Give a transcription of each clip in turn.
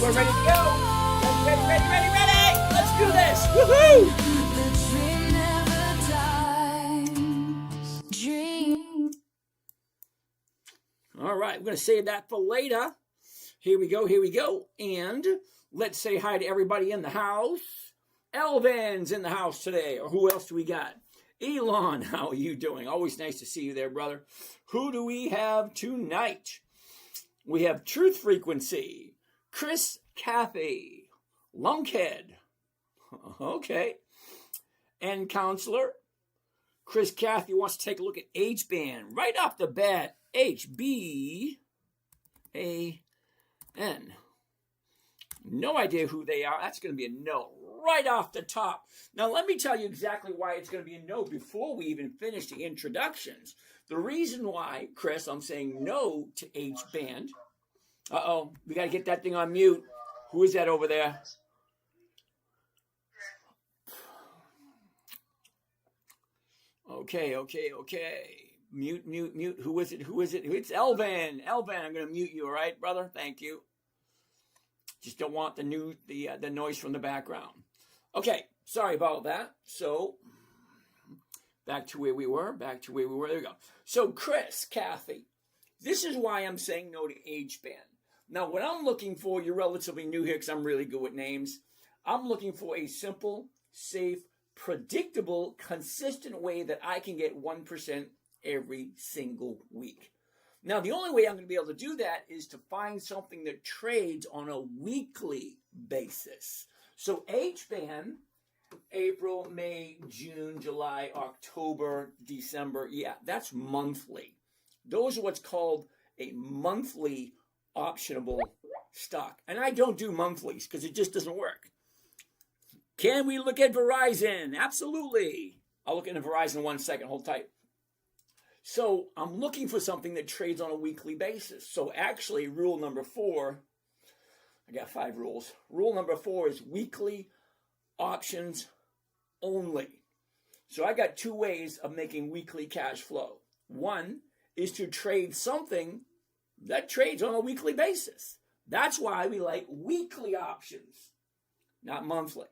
we're ready to go. Ready. Let's do this. Woohoo! All right, we're going to save that for later. Here we go. And let's say hi to everybody in the house. Elvin's in the house today. Or who else do we got? Elon, how are you doing? Always nice to see you there, brother. Who do we have tonight? We have Truth Frequency, Chris Cathy, Lunkhead. Okay. And Counselor. Chris Cathy wants to take a look at H-Band. Right off the bat, H-B-A-N. No idea who they are. That's going to be a no right off the top. Now, let me tell you exactly why it's going to be a no before we even finish the introductions. The reason why, Chris, I'm saying no to H-Band. Uh-oh, we got to get that thing on mute. Who is that over there? Okay. Mute. Who is it? It's Elvin. Elvin, I'm going to mute you, all right, brother? Thank you. Just don't want the noise from the background. Okay, sorry about that. So, back to where we were. There we go. So, Chris, Cathy, this is why I'm saying no to H-Band. Now, what I'm looking for, you're relatively new here because I'm really good with names. I'm looking for a simple, safe, predictable, consistent way that I can get 1% every single week. Now, the only way I'm going to be able to do that is to find something that trades on a weekly basis. So H-Band, April, May, June, July, October, December, yeah, that's monthly. Those are what's called a monthly optionable stock. And I don't do monthlies because it just doesn't work. Can we look at Verizon? Absolutely. I'll look into Verizon in 1 second. Hold tight. So I'm looking for something that trades on a weekly basis. So actually, rule number 4, I got 5 rules. Rule number 4 is weekly options only. So I got 2 ways of making weekly cash flow. One is to trade something that trades on a weekly basis. That's why we like weekly options, not monthly.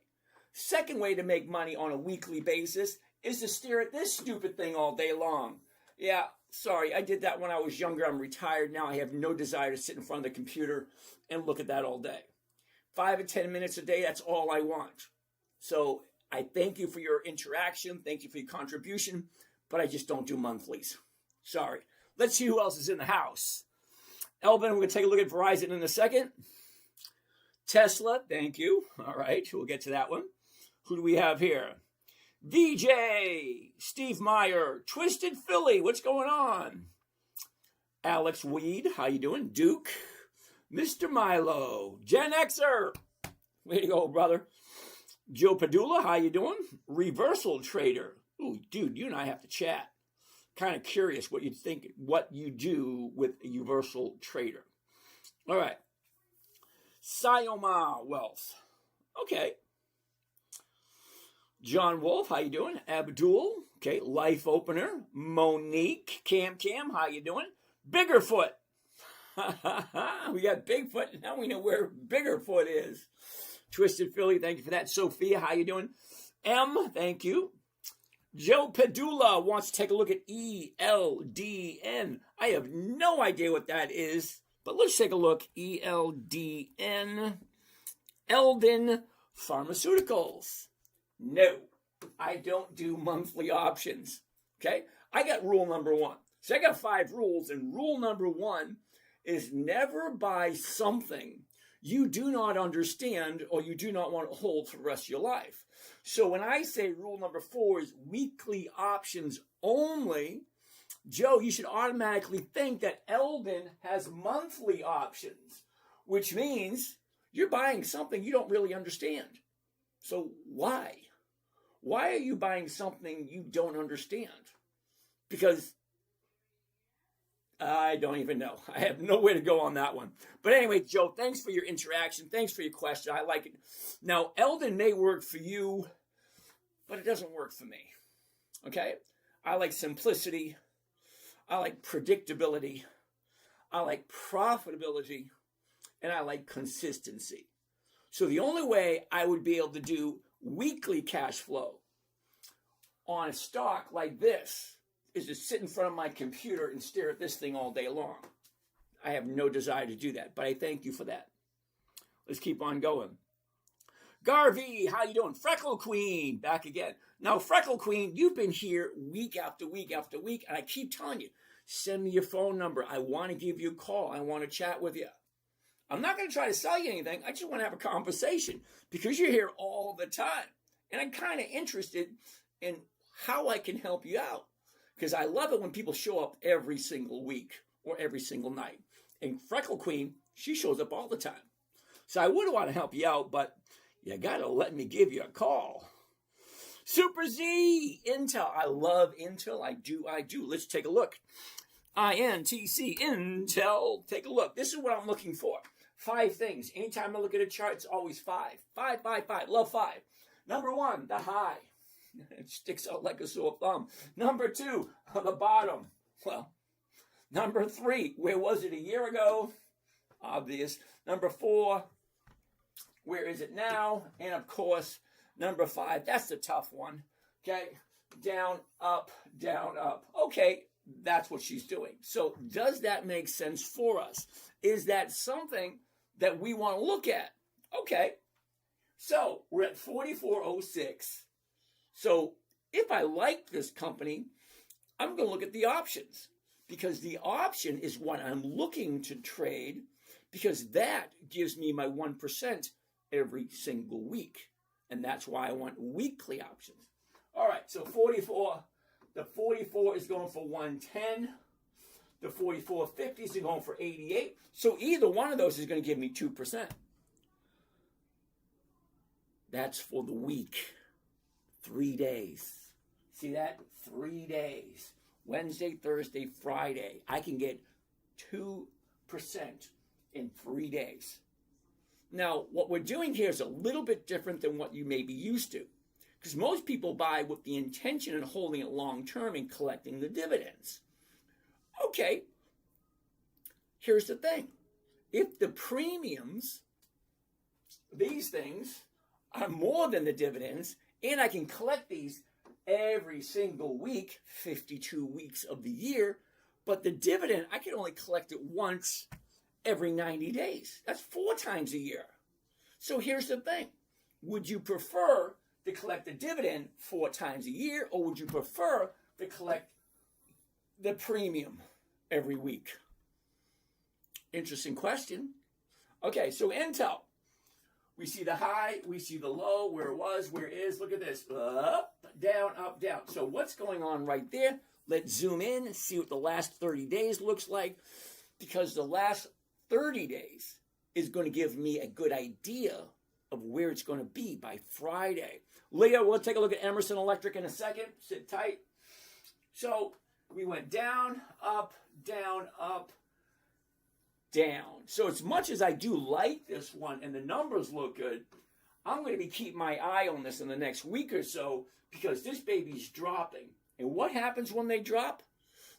Second way to make money on a weekly basis is to stare at this stupid thing all day long. Yeah, sorry, I did that when I was younger. I'm retired now. I have no desire to sit in front of the computer and look at that all day. 5 or 10 minutes a day, that's all I want. So I thank you for your interaction. Thank you for your contribution, but I just don't do monthlies. Sorry. Let's see who else is in the house. Elvin, we're going to take a look at Verizon in a second. Tesla, thank you. All right, we'll get to that one. Who do we have here? VJ, Steve Meyer, Twisted Philly, what's going on? Alex Weed, how you doing? Duke, Mr. Milo, Gen Xer, way to go, brother. Joe Padula, how you doing? Reversal Trader. Ooh, dude, you and I have to chat. Kind of curious what you think, what you do with a Reversal Trader. All right. Sayoma Wealth. Okay. John Wolf, how you doing? Abdul, okay. Life Opener. Monique, Cam, how you doing? Biggerfoot. We got Bigfoot. Now we know where Biggerfoot is. Twisted Philly, thank you for that. Sophia, how you doing? M, thank you. Joe Padula wants to take a look at ELDN. I have no idea what that is, but let's take a look. ELDN. Eldon Pharmaceuticals. No, I don't do monthly options. Okay? I got rule number 1. So I got 5 rules, and rule number 1 is never buy something you do not understand or you do not want to hold for the rest of your life. So when I say rule number 4 is weekly options only, Joe, you should automatically think that Eldon has monthly options, which means you're buying something you don't really understand. So why? Why are you buying something you don't understand? Because I don't even know. I have nowhere to go on that one. But anyway, Joe, thanks for your interaction. Thanks for your question. I like it. Now, Eldon may work for you, but it doesn't work for me. Okay? I like simplicity. I like predictability. I like profitability. and I like consistency. So the only way I would be able to do weekly cash flow on a stock like this is to sit in front of my computer and stare at this thing all day long. I have no desire to do that, but I thank you for that. Let's keep on going. Garvey, how you doing? Freckle Queen, back again. Now, Freckle Queen, you've been here week after week after week, and I keep telling you, send me your phone number. I want to give you a call. I want to chat with you. I'm not going to try to sell you anything. I just want to have a conversation because you're here all the time. And I'm kind of interested in how I can help you out because I love it when people show up every single week or every single night. And Freckle Queen, she shows up all the time. So I would want to help you out, but you got to let me give you a call. Super Z, Intel. I love Intel. I do. Let's take a look. INTC, Intel. Take a look. This is what I'm looking for. 5 things. Anytime I look at a chart, it's always 5. 5, 5, 5. Love 5. Number 1, the high. It sticks out like a sore thumb. Number 2, the bottom. Well, number 3, where was it a year ago? Obvious. Number 4, where is it now? And of course, number 5, that's the tough one. Okay, down, up, down, up. Okay, that's what she's doing. So does that make sense for us? Is that something that we want to look at? Okay, so we're at 44.06. So if I like this company, I'm going to look at the options because the option is what I'm looking to trade because that gives me my 1% every single week. And that's why I want weekly options. All right, so 44. The 44 is going for 110. The 44.50s are going for 88. So either one of those is going to give me 2%. That's for the week. 3 days. See that? 3 days. Wednesday, Thursday, Friday. I can get 2% in 3 days. Now, what we're doing here is a little bit different than what you may be used to. Because most people buy with the intention of holding it long term and collecting the dividends. Okay, here's the thing. If the premiums, these things, are more than the dividends, and I can collect these every single week, 52 weeks of the year, but the dividend, I can only collect it once every 90 days. That's 4 times a year. So here's the thing. Would you prefer to collect the dividend 4 times a year, or would you prefer to collect the premium every week? Interesting question. Okay, so Intel. We see the high, we see the low, where it was, where it is. Look at this. Up, down, up, down. So what's going on right there? Let's zoom in and see what the last 30 days looks like, because the last 30 days is going to give me a good idea of where it's going to be by Friday. Leah, we'll take a look at Emerson Electric in a second. Sit tight. So we went down, up, down, up, down. So as much as I do like this one and the numbers look good, I'm going to be keeping my eye on this in the next week or so because this baby's dropping. And what happens when they drop?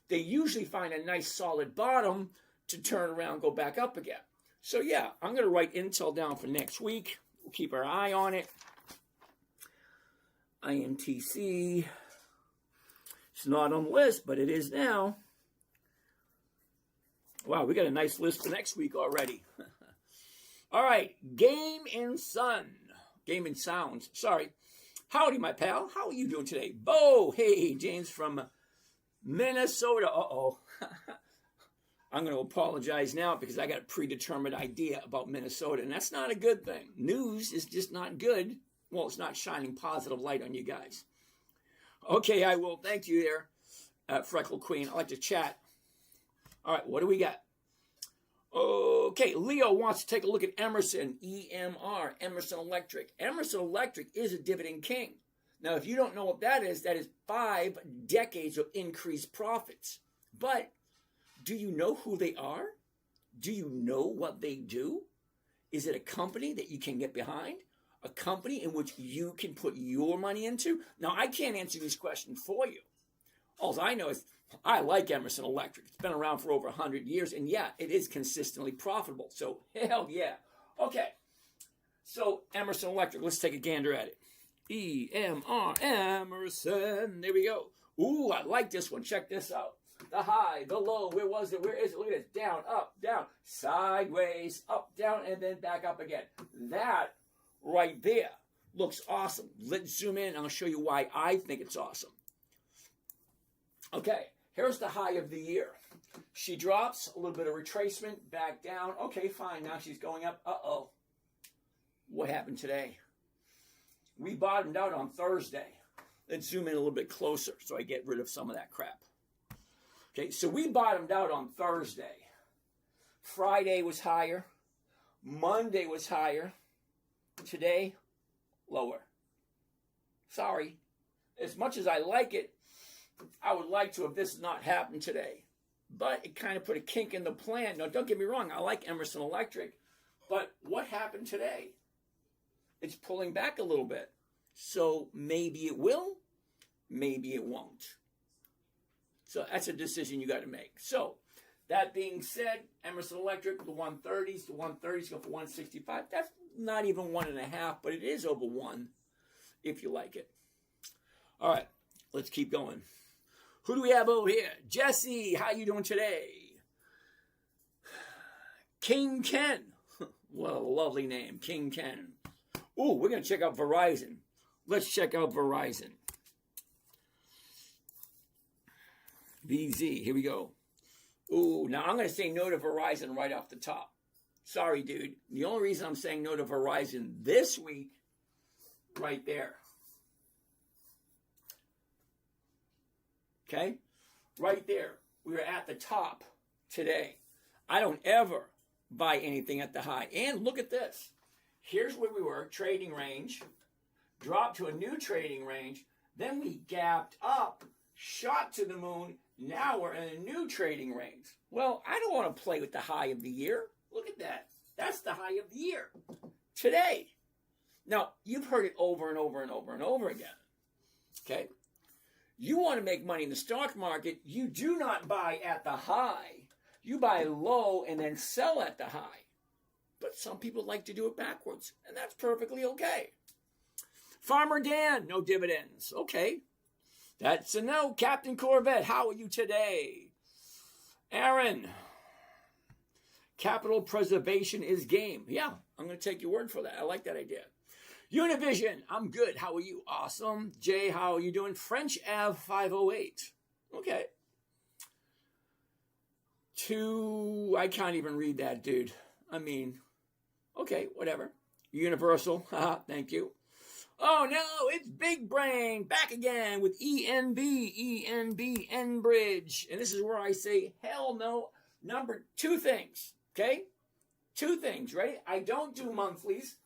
They usually find a nice solid bottom to turn around, go back up again. So yeah, I'm going to write Intel down for next week. We'll keep our eye on it. INTC. It's not on the list, but it is now. Wow, we got a nice list for next week already. All right, Game and Sounds. Sorry. Howdy, my pal. How are you doing today? Bo, hey, James from Minnesota. Uh-oh. I'm going to apologize now because I got a predetermined idea about Minnesota, and that's not a good thing. News is just not good. Well, it's not shining positive light on you guys. Okay, I will. Thank you there, Freckle Queen. I like to chat. All right, what do we got? Okay, Leo wants to take a look at Emerson, EMR, Emerson Electric. Emerson Electric is a dividend king. Now, if you don't know what that is 5 decades of increased profits. But do you know who they are? Do you know what they do? Is it a company that you can get behind? A company in which you can put your money into? Now, I can't answer this question for you. All I know is I like Emerson Electric. It's been around for over 100 years, and yeah, it is consistently profitable. So, hell yeah. Okay, so Emerson Electric, let's take a gander at it. EMR, Emerson. There we go. Ooh, I like this one. Check this out. The high, the low, where was it? Where is it? Look at this. Down, up, down, sideways, up, down, and then back up again. That right there looks awesome. Let's zoom in. I'll show you why I think it's awesome. Okay, here's the high of the year. She drops, a little bit of retracement, back down. Okay, fine. Now she's going up. Uh-oh. What happened today? We bottomed out on Thursday. Let's zoom in a little bit closer so I get rid of some of that crap. Okay, so we bottomed out on Thursday. Friday was higher. Monday was higher. Today, lower. Sorry. As much as I like it, I would like to have this not happened today. But it kind of put a kink in the plan. Now, don't get me wrong. I like Emerson Electric. But what happened today? It's pulling back a little bit. So maybe it will, maybe it won't. So that's a decision you got to make. So that being said, Emerson Electric, the 130s go for 165. That's not even 1.5, but it is over 1 if you like it. All right, let's keep going. Who do we have over here? Jesse, how you doing today? King Ken. What a lovely name, King Ken. Ooh, we're going to check out Verizon. Let's check out Verizon. VZ, here we go. Ooh, now I'm going to say no to Verizon right off the top. Sorry, dude. The only reason I'm saying no to Verizon this week, right there. Okay? Right there. We were at the top today. I don't ever buy anything at the high. And look at this. Here's where we were, trading range. Dropped to a new trading range. Then we gapped up, shot to the moon. Now we're in a new trading range. Well, I don't want to play with the high of the year. Look at that. That's the high of the year. Today. Now, you've heard it over and over and over and over again. Okay? You want to make money in the stock market, you do not buy at the high. You buy low and then sell at the high. But some people like to do it backwards, and that's perfectly okay. Farmer Dan, no dividends. Okay. That's a no. Captain Corvette, how are you today? Aaron, capital preservation is game. Yeah, I'm going to take your word for that. I like that idea. Univision, I'm good. How are you? Awesome. Jay, how are you doing? French Ave 508. Okay. I can't even read that, dude. I mean, okay, whatever. Universal, haha, thank you. Oh no, it's Big Brain back again with ENB, Enbridge. And this is where I say, hell no. Two things, okay? 2 things, ready? I don't do monthlies.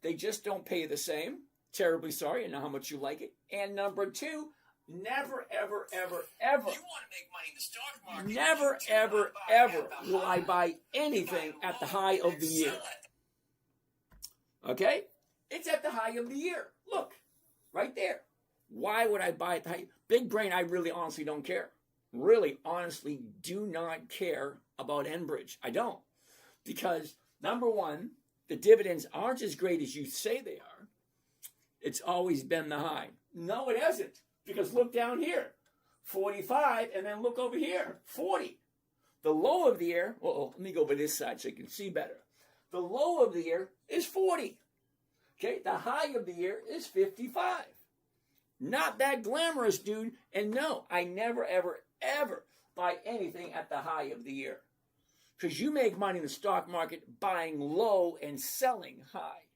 They just don't pay the same. Terribly sorry, I know how much you like it. And number 2, never, ever, ever, ever. You want to make money in the stock market. Never, ever, ever will I buy anything at the high of the year. Okay? It's at the high of the year. Look, right there. Why would I buy at the high? Big Brain, I really honestly don't care. Really, honestly, do not care about Enbridge. I don't. Because, number 1, the dividends aren't as great as you say they are. It's always been the high. No, it hasn't. Because look down here. 45, and then look over here. 40. The low of the year, let me go over this side so you can see better. The low of the year is 40. Okay, the high of the year is 55. Not that glamorous, dude. And no, I never, ever, ever buy anything at the high of the year. Because you make money in the stock market buying low and selling high.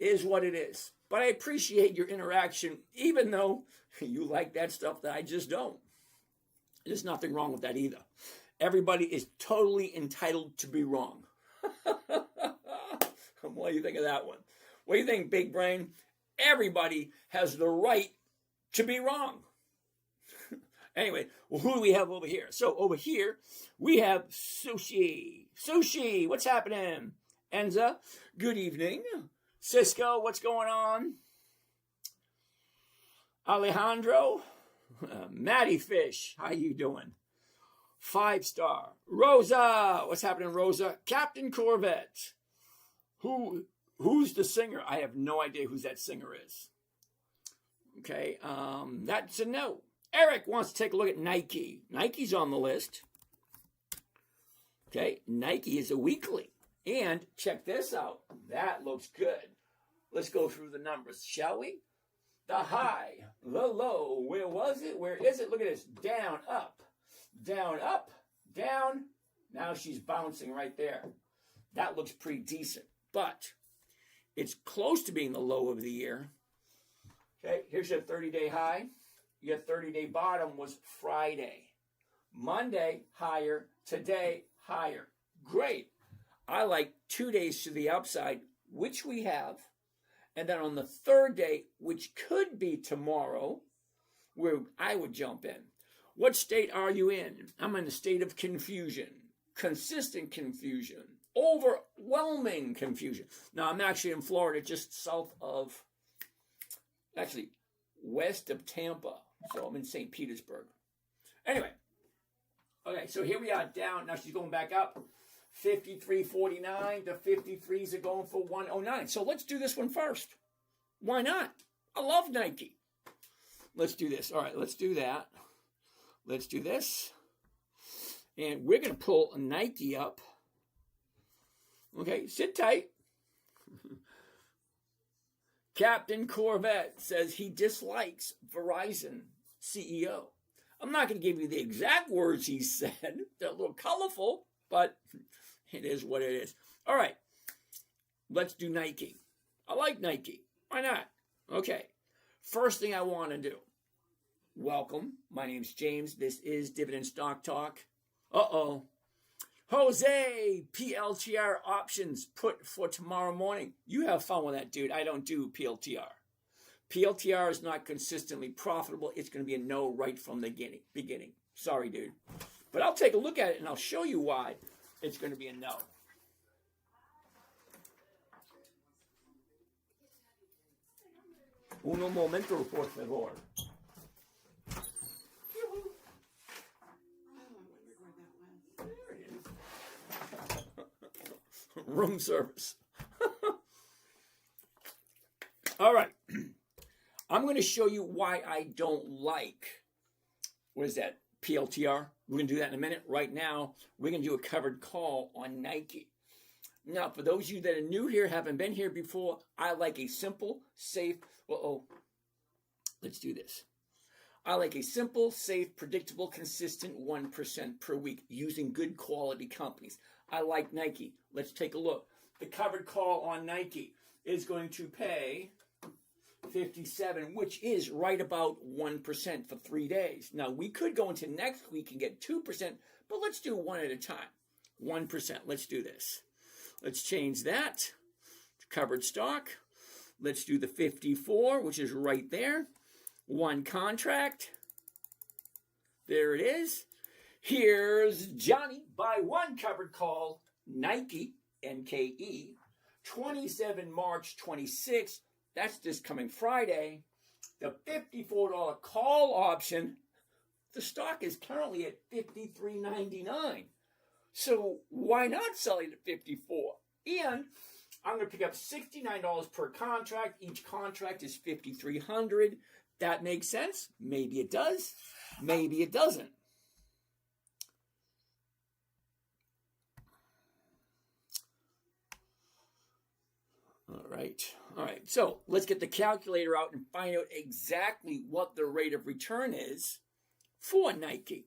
It is what it is. But I appreciate your interaction, even though you like that stuff that I just don't. There's nothing wrong with that either. Everybody is totally entitled to be wrong. What do you think of that one? What do you think, Big Brain? Everybody has the right to be wrong. Anyway, well, who do we have over here? So over here, we have Sushi. Sushi, what's happening? Enza, good evening. Cisco, what's going on? Alejandro, Maddie Fish, how you doing? 5-star. Rosa, what's happening, Rosa? Captain Corvette. Who's the singer? I have no idea who that singer is. Okay, that's a no. Eric wants to take a look at Nike. Nike's on the list. Okay, Nike is a weekly. And check this out. That looks good. Let's go through the numbers, shall we? The high, the low, where was it? Where is it? Look at this. Down, up, down, up, down. Now she's bouncing right there. That looks pretty decent. But it's close to being the low of the year. Okay, here's your 30-day high. Your 30-day bottom was Friday. Monday, higher. Today, higher. Great. I like 2 days to the upside, which we have. And then on the third day, which could be tomorrow, where I would jump in. What state are you in? I'm in a state of confusion, consistent confusion, overwhelming confusion. Now, I'm actually in Florida, just south of, actually, west of Tampa. So I'm in St. Petersburg. Anyway, okay, so here we are down. Now she's going back up. 53.49. The 53s are going for 109. So let's do this one first. Why not? I love Nike. Let's do this. All right, let's do that. Let's do this. And we're going to pull a Nike up. Okay, sit tight. Captain Corvette says he dislikes Verizon CEO. I'm not going to give you the exact words he said. They're a little colorful, but it is what it is. All right, let's do Nike. I like Nike. Why not? Okay, first thing I want to do. Welcome. My name's James. This is Dividend Stock Talk. Uh-oh. Jose, PLTR options put for tomorrow morning. You have fun with that, dude. I don't do PLTR. PLTR is not consistently profitable. It's going to be a no right from the beginning. Sorry, dude. But I'll take a look at it and I'll show you why it's going to be a no. Uno momento, por favor. Room service. All right. I'm going to show you why I don't like, what is that, PLTR? We're going to do that in a minute. Right now, we're going to do a covered call on Nike. Now, for those of you that are new here, haven't been here before, I like a simple, safe, let's do this. I like a simple, safe, predictable, consistent 1% per week using good quality companies. I like Nike. Let's take a look. The covered call on Nike is going to pay 57, which is right about 1% for 3 days. Now, we could go into next week and get 2%, but let's do one at a time. 1%. Let's do this. Let's change that to covered stock. Let's do the 54, which is right there. One contract. There it is. Here's Johnny by one covered call, Nike, NKE, 27 March 26. That's this coming Friday. The $54 call option, the stock is currently at $53.99. So why not sell it at $54? And I'm going to pick up $69 per contract. Each contract is $5,300. That makes sense. Maybe it does. Maybe it doesn't. All right. So let's get the calculator out and find out exactly what the rate of return is for Nike.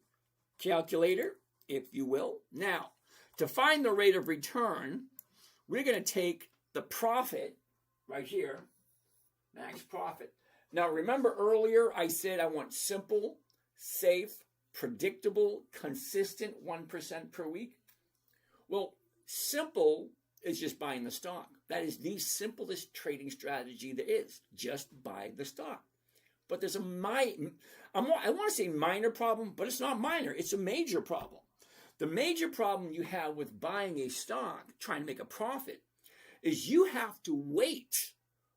Calculator, if you will. Now, to find the rate of return, we're going to take the profit right here, max profit. Now, remember earlier I said I want simple, safe, predictable, consistent 1% per week? Well, simple is just buying the stock. That is the simplest trading strategy there is. Just buy the stock. But there's I want to say minor problem, but it's not minor. It's a major problem. The major problem you have with buying a stock, trying to make a profit, is you have to wait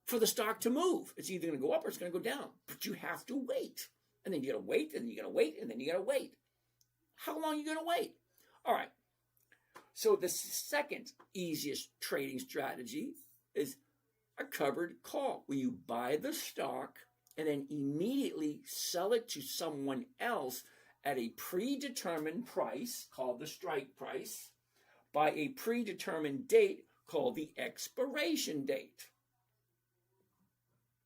for the stock to move. It's either going to go up or it's going to go down. But you have to wait. And then you got to wait, and you got to wait, and then you got to wait. How long are you going to wait? All right. So the second easiest trading strategy is a covered call, where you buy the stock and then immediately sell it to someone else at a predetermined price called the strike price by a predetermined date called the expiration date.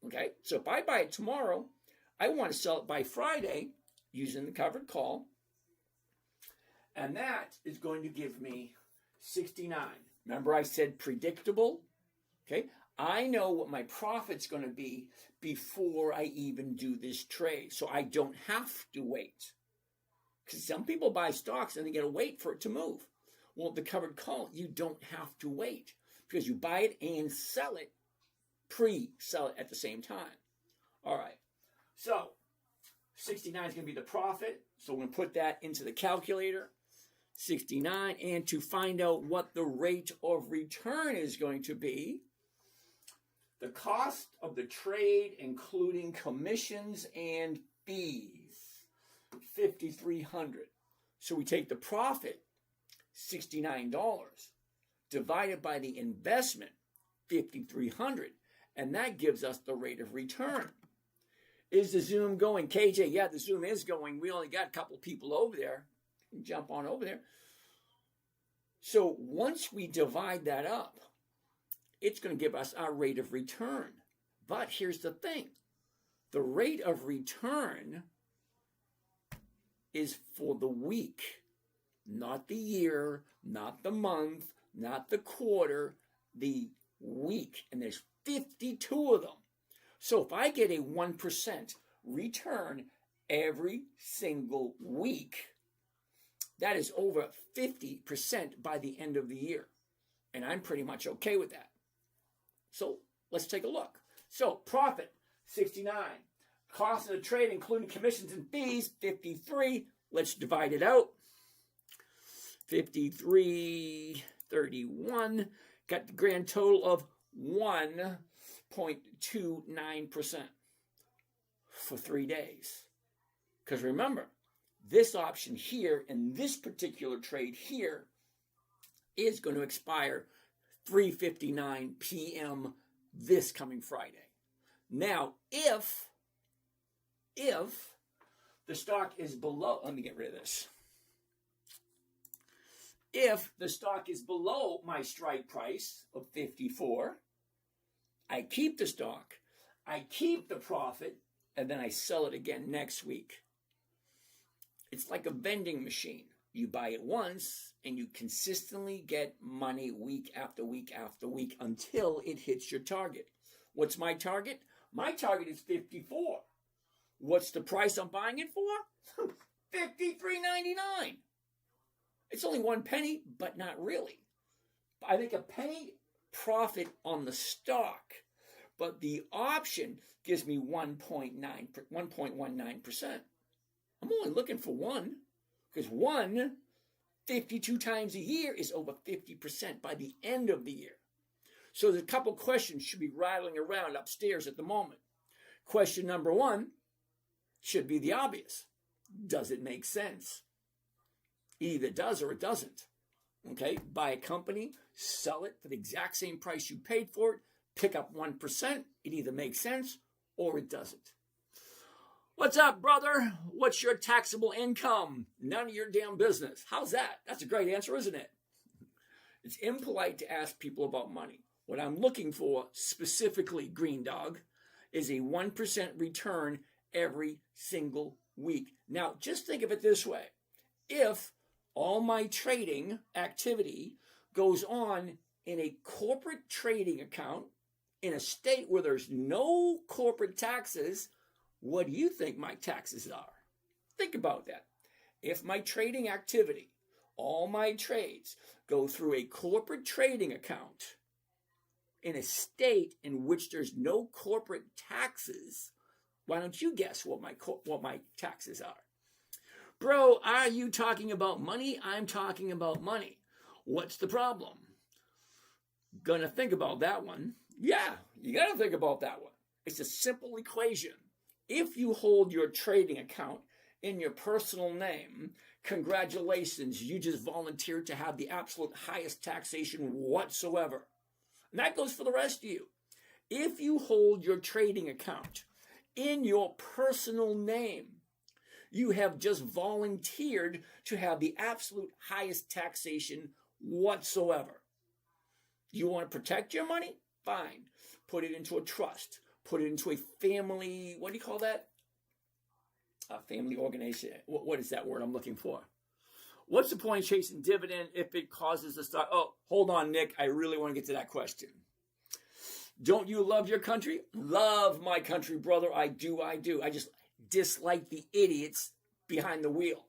Okay, so if I buy it tomorrow, I want to sell it by Friday using the covered call, and that is going to give me 69. Remember I said predictable? Okay, I know what my profit's going to be before I even do this trade, so I don't have to wait. Because some people buy stocks and they got to wait for it to move. Well, the covered call, you don't have to wait, because you buy it and sell it, pre-sell it at the same time. All right, so 69 is going to be the profit, so we're going to put that into the calculator. 69, and to find out what the rate of return is going to be, the cost of the trade, including commissions and fees, $5,300. So we take the profit, $69, divided by the investment, $5,300, and that gives us the rate of return. Is the Zoom going? KJ, yeah, the Zoom is going. We only got a couple people over there. Jump on over there. So once we divide that up, it's going to give us our rate of return. But here's the thing. The rate of return is for the week, not the year, not the month, not the quarter, the week. And there's 52 of them. So if I get a 1% return every single week, that is over 50% by the end of the year. And I'm pretty much okay with that. So let's take a look. So profit, 69. Cost of the trade, including commissions and fees, 53. Let's divide it out. 53.31. Got the grand total of 1.29% for 3 days. Because remember, this option here in this particular trade here is going to expire 3:59 p.m. this coming Friday. Now, if the stock is below, let me get rid of this. If the stock is below my strike price of 54, I keep the stock, I keep the profit, and then I sell it again next week. It's like a vending machine. You buy it once, and you consistently get money week after week after week until it hits your target. What's my target? My target is 54. What's the price I'm buying it for? $53.99. It's only 1 penny, but not really. I make a penny profit on the stock, but the option gives me 1.19%. I'm only looking for one, because 52 times a year is over 50% by the end of the year. So there's a couple questions should be rattling around upstairs at the moment. Question number one should be the obvious. Does it make sense? Either it does or it doesn't. Okay, buy a company, sell it for the exact same price you paid for it, pick up 1%. It either makes sense or it doesn't. What's up, brother? What's your taxable income? None of your damn business. How's that? That's a great answer, isn't it? It's impolite to ask people about money. What I'm looking for, specifically, Green Dog, is a 1% return every single week. Now, just think of it this way. If all my trading activity goes on in a corporate trading account in a state where there's no corporate taxes, what do you think my taxes are? Think about that. If my trading activity, all my trades, go through a corporate trading account in a state in which there's no corporate taxes, why don't you guess what my taxes are? Bro, are you talking about money? I'm talking about money. What's the problem? Gonna think about that one. Yeah, you gotta think about that one. It's a simple equation. If you hold your trading account in your personal name, congratulations, you just volunteered to have the absolute highest taxation whatsoever. And that goes for the rest of you. If you hold your trading account in your personal name, you have just volunteered to have the absolute highest taxation whatsoever. You want to protect your money? Fine. Put it into a trust. Put it into a family, what do you call that? A family organization. What is that word I'm looking for? What's the point of chasing dividend if it causes the stock? Oh, hold on, Nick. I really want to get to that question. Don't you love your country? Love my country, brother. I do. I just dislike the idiots behind the wheel.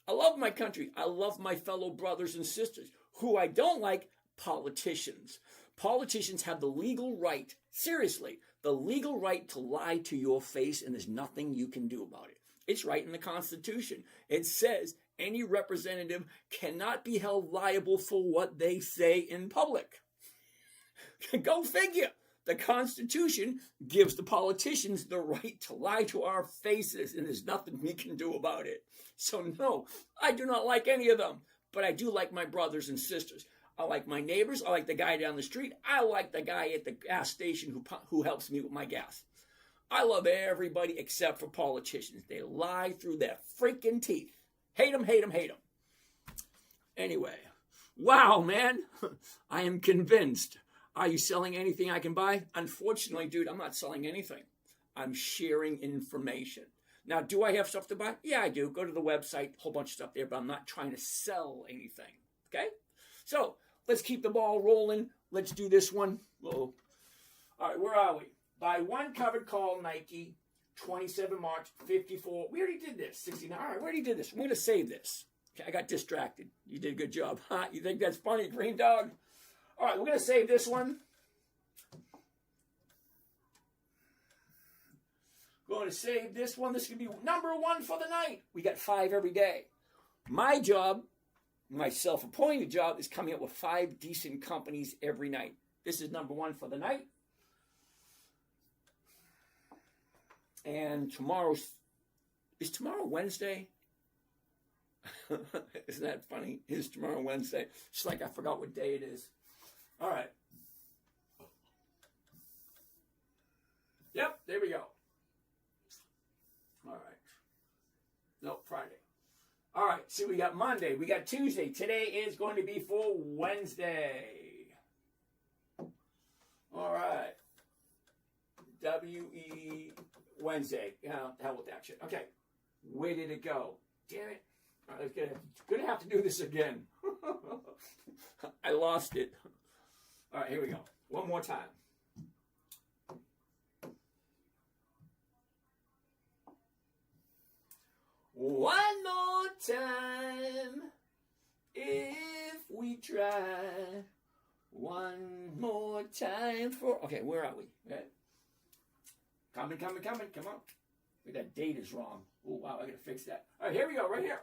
I love my country. I love my fellow brothers and sisters. Who I don't like, politicians. Politicians have the legal right, seriously, the legal right to lie to your face, and there's nothing you can do about it. It's right in the Constitution. It says any representative cannot be held liable for what they say in public. Go figure. The Constitution gives the politicians the right to lie to our faces, and there's nothing we can do about it. So no, I do not like any of them, but I do like my brothers and sisters. I like my neighbors. I like the guy down the street. I like the guy at the gas station who helps me with my gas. I love everybody except for politicians. They lie through their freaking teeth. Hate them, hate them, hate them. Anyway, wow, man. I am convinced. Are you selling anything I can buy? Unfortunately, dude, I'm not selling anything. I'm sharing information. Now, do I have stuff to buy? Yeah, I do. Go to the website, whole bunch of stuff there, but I'm not trying to sell anything. Okay? So, let's keep the ball rolling. Let's do this one. Whoa. All right, where are we? Buy one covered call, Nike, 27 March, 54. We already did this, 69. All right, we already did this. I'm going to save this. Okay, I got distracted. You did a good job. Huh? You think that's funny, Green Dog? All right, we're going to save this one. Going to save this one. This is going to be number one for the night. We got 5 every day. My job, my self-appointed job, is coming up with 5 decent companies every night. This is number one for the night. And is tomorrow Wednesday? Isn't that funny? Is tomorrow Wednesday? It's like I forgot what day it is. All right. Yep, there we go. All right. No, Friday. All right, so we got Monday, we got Tuesday. Today is going to be for Wednesday. All right. W-E Wednesday. Yeah, hell with that shit. Okay. Where did it go? Damn it. All right, gonna have to do this again. I lost it. All right, here we go. One more time. One more time, if we try. One more time for... Okay, where are we? Okay. Coming, come on. That date is wrong. Oh, wow, I gotta fix that. All right, here we go, right here.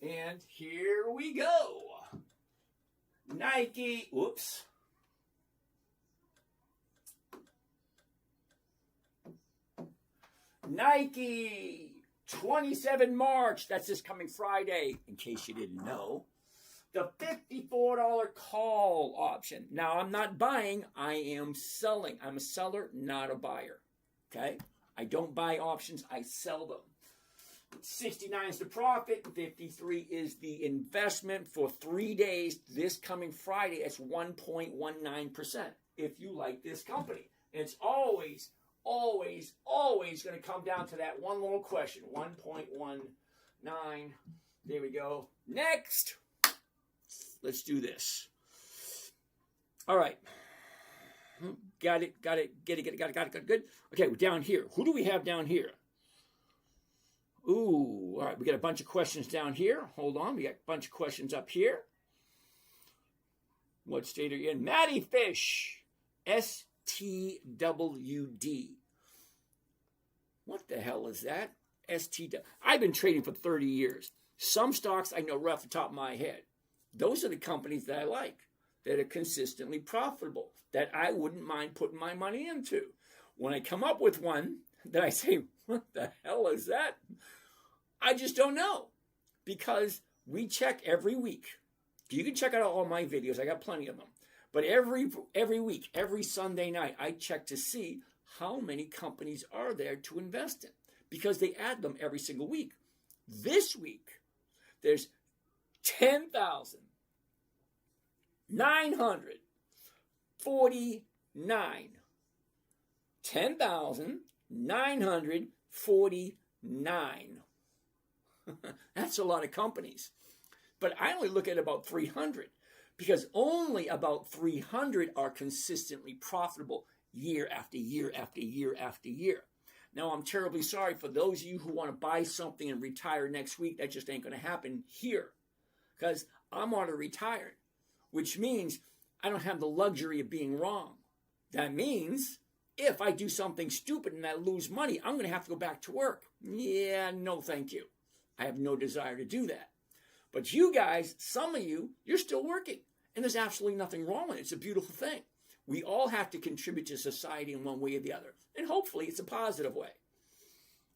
And here we go. Nike, whoops. Nike, 27 March, that's this coming Friday, in case you didn't know. The $54 call option. Now, I'm not buying, I am selling. I'm a seller, not a buyer. Okay? I don't buy options, I sell them. 69 is the profit, 53 is the investment for 3 days. This coming Friday, it's 1.19%. If you like this company. And it's always going to come down to that one little question. 1.19. There we go. Next. Let's do this. All right. Got it. Good. Okay, we're down here. Who do we have down here? Ooh, all right. We got a bunch of questions down here. Hold on. We got a bunch of questions up here. What state are you in? Matty Fish. STWD. What the hell is that? STW. I've been trading for 30 years. Some stocks I know right off the top of my head. Those are the companies that I like, that are consistently profitable, that I wouldn't mind putting my money into. When I come up with one that I say, what the hell is that? I just don't know, because we check every week. You can check out all my videos. I got plenty of them. But every week, every Sunday night, I check to see how many companies are there to invest in, because they add them every single week. This week, there's 10,949. 10,949. That's a lot of companies. But I only look at about 300, because only about 300 are consistently profitable year after year after year after year. Now, I'm terribly sorry for those of you who want to buy something and retire next week. That just ain't going to happen here, because I'm already retired, which means I don't have the luxury of being wrong. That means if I do something stupid and I lose money, I'm going to have to go back to work. Yeah, no thank you. I have no desire to do that. But you guys, some of you, you're still working. And there's absolutely nothing wrong with it. It's a beautiful thing. We all have to contribute to society in one way or the other. And hopefully it's a positive way.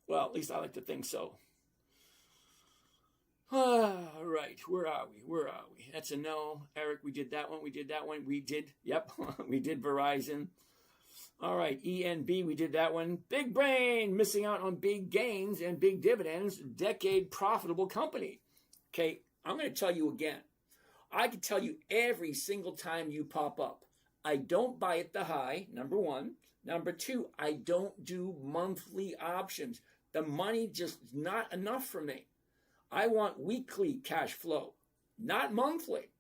Well, at least I like to think so. All right, where are we? That's a no. Eric, we did that one. We did, yep, we did Verizon. All right, ENB, we did that one. Big brain, missing out on big gains and big dividends. Decade profitable company. Okay, I'm going to tell you again. I can tell you every single time you pop up. I don't buy at the high, number one. Number two, I don't do monthly options. The money just is not enough for me. I want weekly cash flow, not monthly.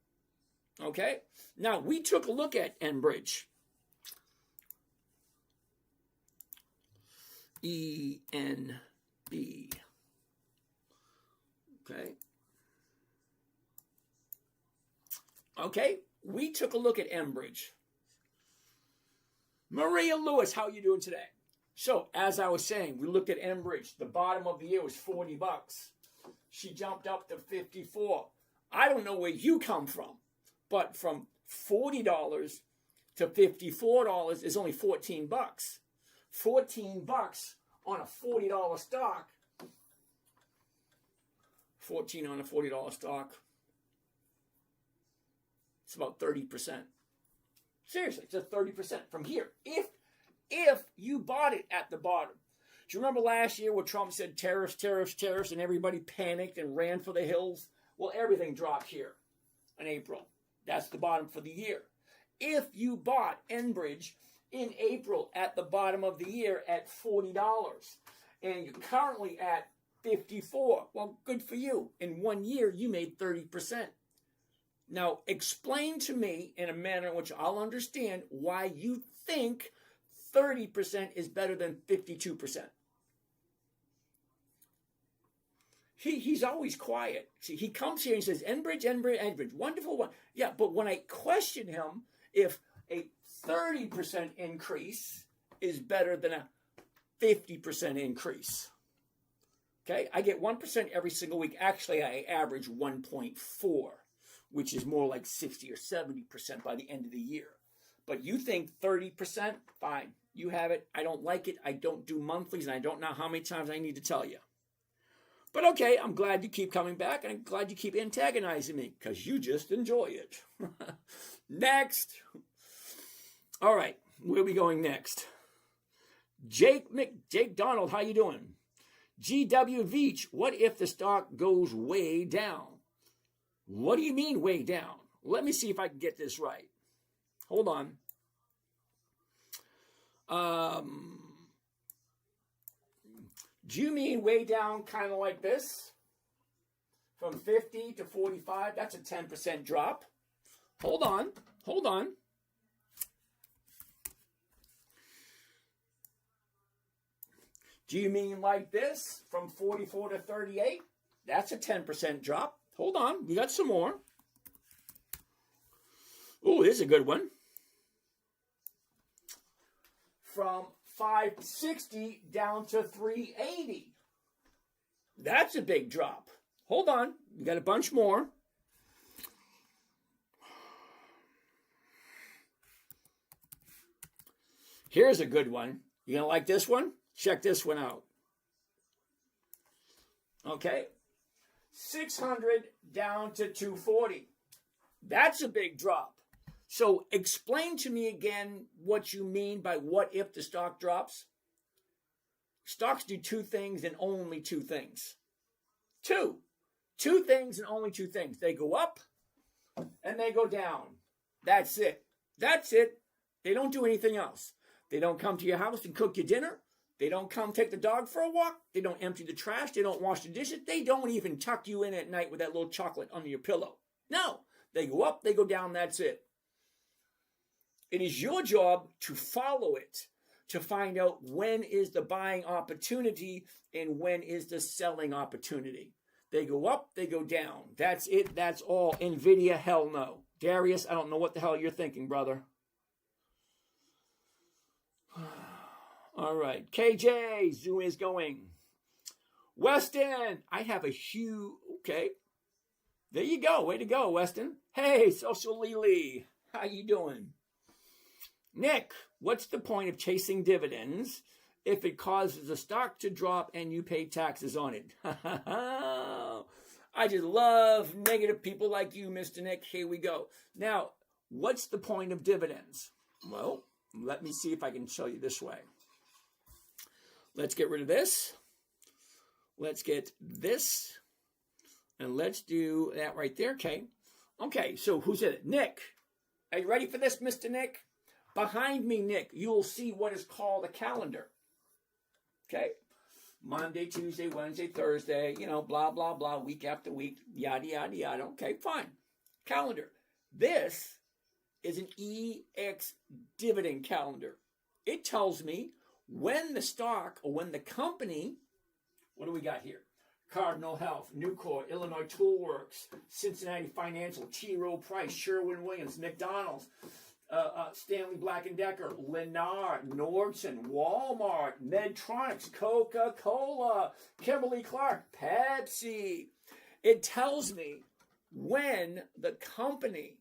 Okay? Now, we took a look at Enbridge. ENB. Okay? Okay, we took a look at Enbridge. Maria Lewis, how you doing today? So, as I was saying, we looked at Enbridge. The bottom of the year was $40. She jumped up to 54. I don't know where you come from, but from $40 to $54 is only $14. $14 on a $40 stock. 14 on a $40 stock. It's about 30%. Seriously, it's just 30% from here. If you bought it at the bottom. Do you remember last year where Trump said tariffs, tariffs, tariffs, and everybody panicked and ran for the hills? Well, everything dropped here in April. That's the bottom for the year. If you bought Enbridge in April at the bottom of the year at $40, and you're currently at 54, well, good for you. In 1 year, you made 30%. Now, explain to me in a manner in which I'll understand why you think 30% is better than 52%. He's always quiet. See, he comes here and says, Enbridge, Enbridge, Enbridge, wonderful one. Yeah, but when I question him if a 30% increase is better than a 50% increase. Okay, I get 1% every single week. Actually, I average 1.4, which is more like 60 or 70% by the end of the year. But you think 30%? Fine. You have it. I don't like it. I don't do monthlies, and I don't know how many times I need to tell you. But okay, I'm glad you keep coming back, and I'm glad you keep antagonizing me, because you just enjoy it. Next. All right, where are we going next? Jake Donald, how you doing? GW Veach, what if the stock goes way down? What do you mean way down? Let me see if I can get this right. Hold on. Do you mean way down kind of like this? From 50 to 45? That's a 10% drop. Hold on. Do you mean like this? From 44 to 38? That's a 10% drop. Hold on. We got some more. Oh, here's a good one. From 560 down to 380. That's a big drop. Hold on. We got a bunch more. Here's a good one. You gonna like this one? Check this one out. Okay. 600 down to 240. That's a big drop. So explain to me again what you mean by what if the stock drops. Stocks do two things and only two things. Two things and only two things. They go up and they go down. That's it. That's it. They don't do anything else. They don't come to your house and cook your dinner. They don't come take the dog for a walk. They don't empty the trash. They don't wash the dishes. They don't even tuck you in at night with that little chocolate under your pillow. No. They go up, they go down, that's it. It is your job to follow it, to find out when is the buying opportunity and when is the selling opportunity. They go up, they go down. That's it, that's all. NVIDIA, hell no. Darius, I don't know what the hell you're thinking, brother. All right, KJ, Zoom is going. Weston, I have a huge, okay. There you go, way to go, Weston. Hey, Social Lily, how you doing? Nick, what's the point of chasing dividends if it causes the stock to drop and you pay taxes on it? I just love negative people like you, Mr. Nick. Here we go. Now, what's the point of dividends? Well, let me see if I can show you this way. Let's get rid of this. Let's get this. And let's do that right there, okay? Okay, so who's in it? Nick. Are you ready for this, Mr. Nick? Behind me, Nick, you'll see what is called a calendar. Okay? Monday, Tuesday, Wednesday, Thursday, blah, blah, blah, week after week, yada, yada, yada. Okay, fine. Calendar. This is an EX dividend calendar. It tells me when the stock or when the company, what do we got here? Cardinal Health, Nucor, Illinois Toolworks, Cincinnati Financial, T. Rowe Price, Sherwin-Williams, McDonald's, Stanley Black & Decker, Lennar, Nordson, Walmart, Medtronic, Coca-Cola, Kimberly-Clark, Pepsi. It tells me when the company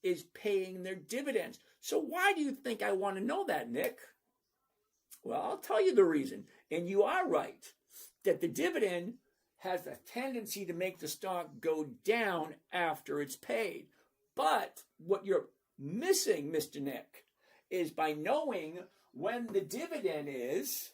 is paying their dividends. So why do you think I want to know that, Nick? Well, I'll tell you the reason. And you are right that the dividend has a tendency to make the stock go down after it's paid. But what you're missing, Mr. Nick, is by knowing when the dividend is,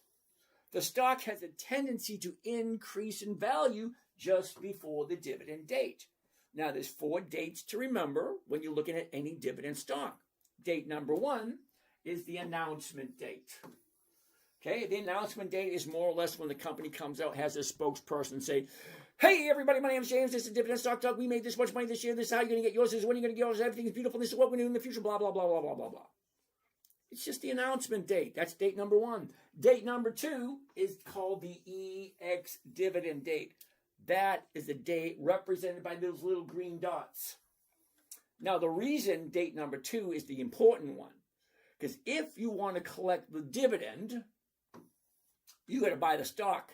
the stock has a tendency to increase in value just before the dividend date. Now, there's 4 dates to remember when you're looking at any dividend stock. Date number 1 is the announcement date. Okay, the announcement date is more or less when the company comes out, has a spokesperson say, hey, everybody, my name is James. This is Dividend Stock Talk. We made this much money this year. This is how you're going to get yours. This is when you're going to get yours. Everything is beautiful. This is what we're doing in the future. Blah, blah, blah, blah, blah, blah, blah. It's just the announcement date. That's date number 1. Date number 2 is called the EX dividend date. That is the date represented by those little green dots. Now, the reason date number 2 is the important one, because if you want to collect the dividend, you got to buy the stock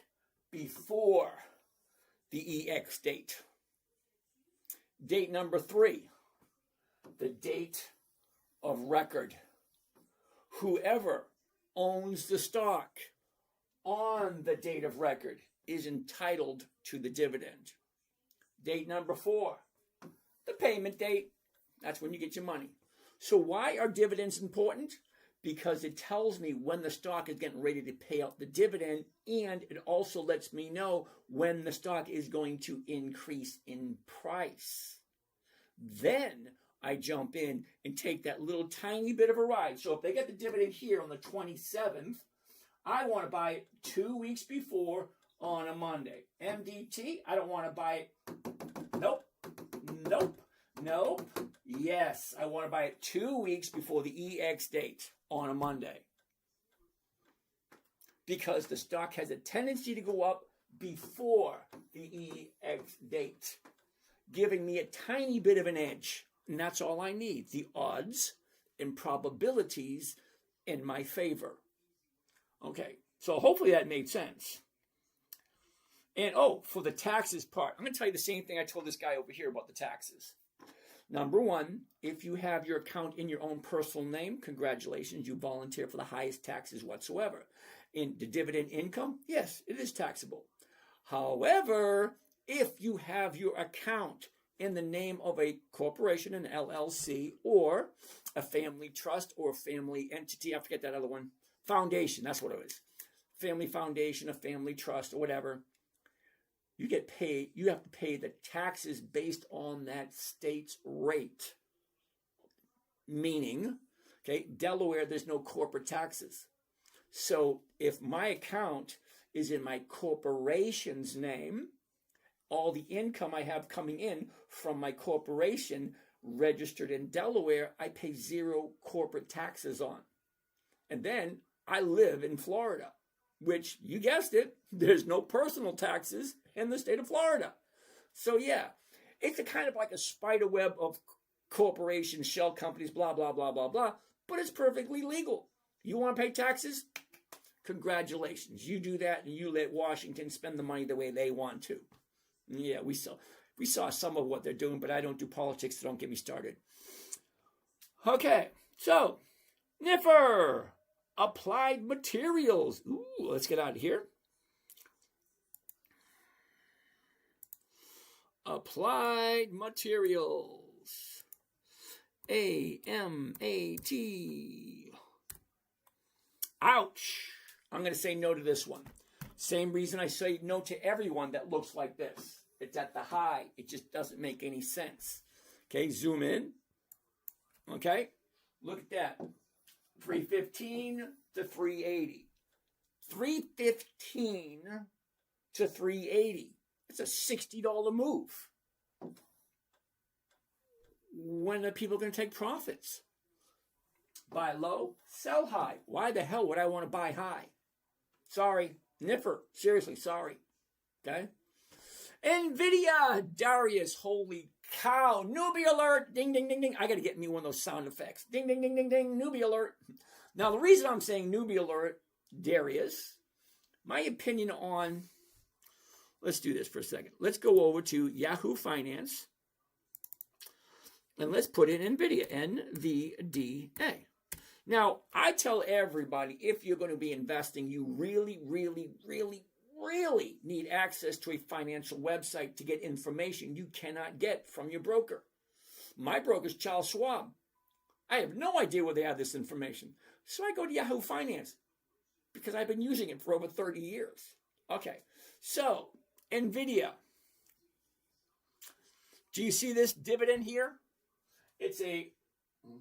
before the EX date. Date number 3, the date of record. Whoever owns the stock on the date of record is entitled to the dividend. Date number 4, the payment date. That's when you get your money. So why are dividends important? Because it tells me when the stock is getting ready to pay out the dividend, and it also lets me know when the stock is going to increase in price. Then I jump in and take that little tiny bit of a ride. So if they get the dividend here on the 27th, I want to buy it 2 weeks before on a Monday. MDT, I don't want to buy it. Nope. Yes, I want to buy it 2 weeks before the EX date on a Monday. Because the stock has a tendency to go up before the EX date, giving me a tiny bit of an edge. And that's all I need, the odds and probabilities in my favor. Okay, so hopefully that made sense. And for the taxes part, I'm going to tell you the same thing I told this guy over here about the taxes. Number one, if you have your account in your own personal name, congratulations, you volunteer for the highest taxes whatsoever. In the dividend income, yes, it is taxable. However, if you have your account in the name of a corporation, an LLC, or a family trust or family entity, I forget that other one, foundation, that's what it is. Family foundation, a family trust, or whatever, you get paid, you have to pay the taxes based on that state's rate. Meaning, okay, Delaware, there's no corporate taxes. So if my account is in my corporation's name, all the income I have coming in from my corporation registered in Delaware, I pay zero corporate taxes on. And then I live in Florida, which, you guessed it, there's no personal taxes in the state of Florida. So yeah, it's a kind of like a spider web of corporations, shell companies, blah, blah, blah, blah, blah, but it's perfectly legal. You want to pay taxes? Congratulations. You do that and you let Washington spend the money the way they want to. Yeah, we saw some of what they're doing, but I don't do politics, so don't get me started. Okay, so NIFR, applied materials. Ooh, let's get out of here. Applied materials. AMAT. Ouch. I'm going to say no to this one. Same reason I say no to everyone that looks like this. It's at the high. It just doesn't make any sense. Okay, zoom in. Okay, look at that. 315 to 380. 315 to 380. It's a $60 move. When are people going to take profits? Buy low, sell high. Why the hell would I want to buy high? Sorry. NIFR, seriously, sorry. Okay? NVIDIA, Darius, holy cow. Newbie alert, ding, ding, ding, ding. I got to get me one of those sound effects. Ding, ding, ding, ding, ding, newbie alert. Now, the reason I'm saying newbie alert, Darius, my opinion on, let's do this for a second. Let's go over to Yahoo Finance, and let's put in NVIDIA, NVDA. Now, I tell everybody, if you're going to be investing, you really, really, really, really need access to a financial website to get information you cannot get from your broker. My broker's Charles Schwab. I have no idea where they have this information. So I go to Yahoo Finance because I've been using it for over 30 years. Okay, so NVIDIA. Do you see this dividend here? It's a,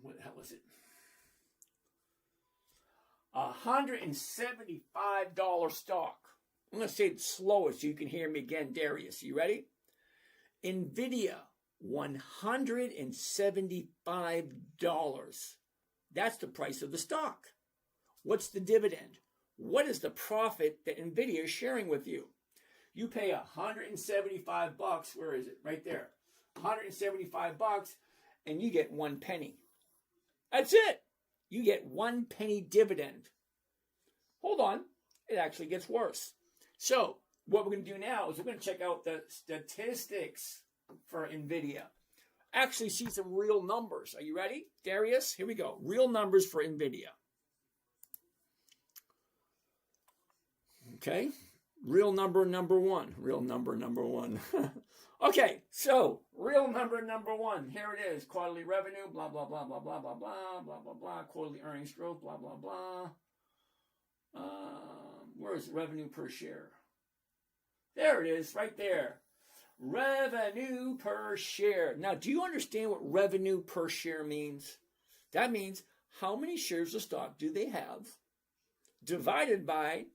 what the hell is it? $175 stock. I'm going to say it slower so you can hear me again, Darius. You ready? NVIDIA, $175. That's the price of the stock. What's the dividend? What is the profit that NVIDIA is sharing with you? You pay $175. Where is it? Right there. $175, and you get 1 penny. That's it. You get 1 penny dividend. Hold on. It actually gets worse. So what we're going to do now is we're going to check out the statistics for NVIDIA. Actually see some real numbers. Are you ready, Darius? Here we go. Real numbers for NVIDIA. Okay. Real number one. Real number one. Okay, so real number one. Here it is. Quarterly revenue, blah, blah, blah, blah, blah, blah, blah, blah, blah, blah. Quarterly earnings growth, blah, blah, blah. Where's revenue per share? There it is, right there. Revenue per share. Now, do you understand what revenue per share means? That means how many shares of stock do they have divided by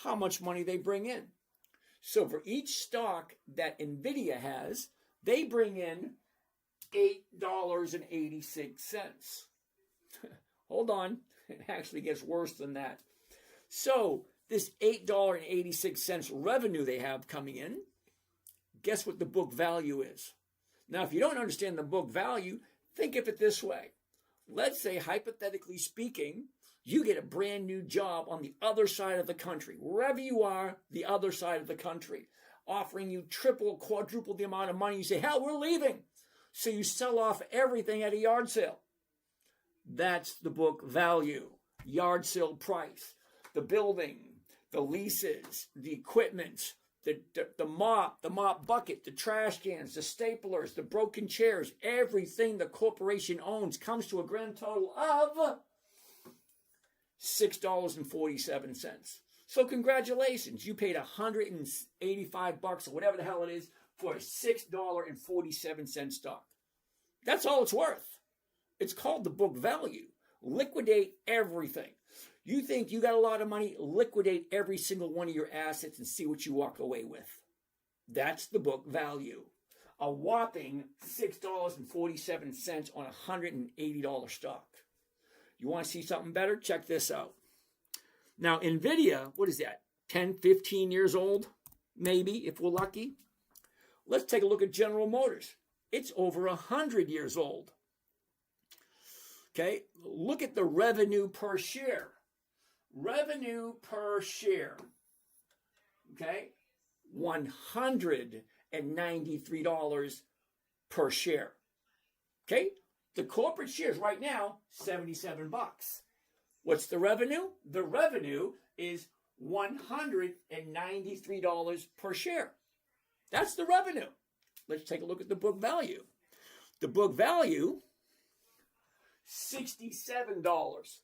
how much money they bring in. So for each stock that NVIDIA has, they bring in $8.86. Hold on, it actually gets worse than that. So this $8.86 revenue they have coming in, guess what the book value is? Now, if you don't understand the book value, think of it this way. Let's say, hypothetically speaking, you get a brand new job on the other side of the country, wherever you are, the other side of the country, offering you triple, quadruple the amount of money. You say, hell, we're leaving. So you sell off everything at a yard sale. That's the book value. Yard sale price. The building, the leases, the equipment, the mop bucket, the trash cans, the staplers, the broken chairs, everything the corporation owns comes to a grand total of $6.47. So congratulations, you paid $185 or whatever the hell it is for a $6.47 stock. That's all it's worth. It's called the book value. Liquidate everything. You think you got a lot of money, liquidate every single one of your assets and see what you walk away with. That's the book value. A whopping $6.47 on a $180 stock. You want to see something better? Check this out. Now, NVIDIA, what is that? 10, 15 years old, maybe, if we're lucky. Let's take a look at General Motors. It's over 100 years old. Okay, look at the revenue per share. Revenue per share. Okay, $193 per share. Okay, the corporate shares right now, $77. What's the revenue? The revenue is $193 per share. That's the revenue. Let's take a look at the book value. The book value, $67.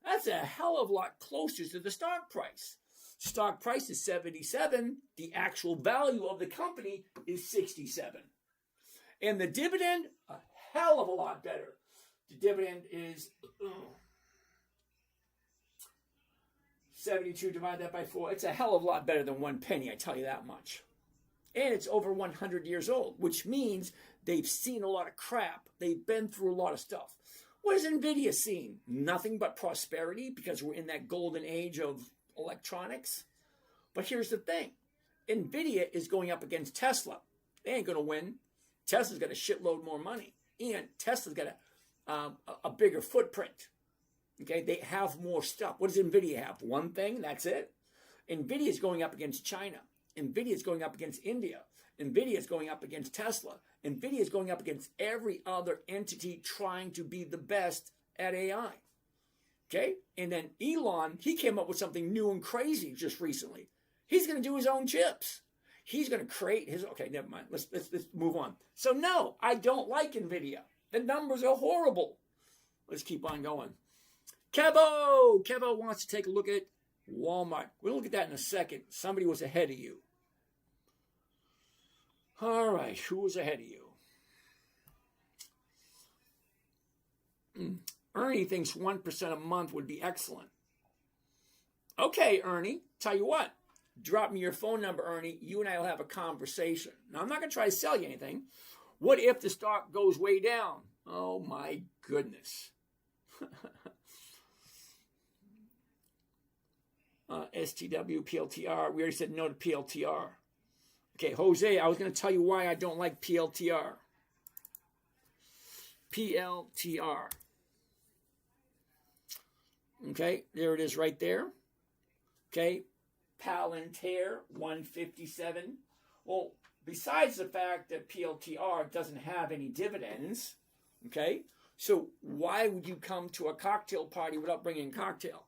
That's a hell of a lot closer to the stock price. Stock price is 77. The actual value of the company is 67. And the dividend, a hell of a lot better. The dividend is 72 divided that by 4. It's a hell of a lot better than 1 penny, I tell you that much. And it's over 100 years old, which means they've seen a lot of crap. They've been through a lot of stuff. What has NVIDIA seen? Nothing but prosperity because we're in that golden age of electronics. But here's the thing. NVIDIA is going up against Tesla. They ain't going to win. Tesla's got a shitload more money. And Tesla's got a bigger footprint. Okay, they have more stuff. What does NVIDIA have? One thing, that's it. NVIDIA is going up against China. NVIDIA is going up against India. NVIDIA is going up against Tesla. NVIDIA is going up against every other entity trying to be the best at AI. Okay? And then Elon, he came up with something new and crazy just recently. He's going to do his own chips. He's going to create his... Okay, never mind. Let's move on. So no, I don't like NVIDIA. The numbers are horrible. Let's keep on going. Kevo wants to take a look at Walmart. We'll look at that in a second. Somebody was ahead of you. All right, who was ahead of you? Ernie thinks 1% a month would be excellent. Okay, Ernie, tell you what. Drop me your phone number, Ernie. You and I will have a conversation. Now, I'm not going to try to sell you anything. What if the stock goes way down? Oh, my goodness. STW, PLTR. We already said no to PLTR. Okay, Jose, I was going to tell you why I don't like PLTR. PLTR. Okay, there it is right there. Okay, Palantir, 157. Well, besides the fact that PLTR doesn't have any dividends, okay, so why would you come to a cocktail party without bringing a cocktail?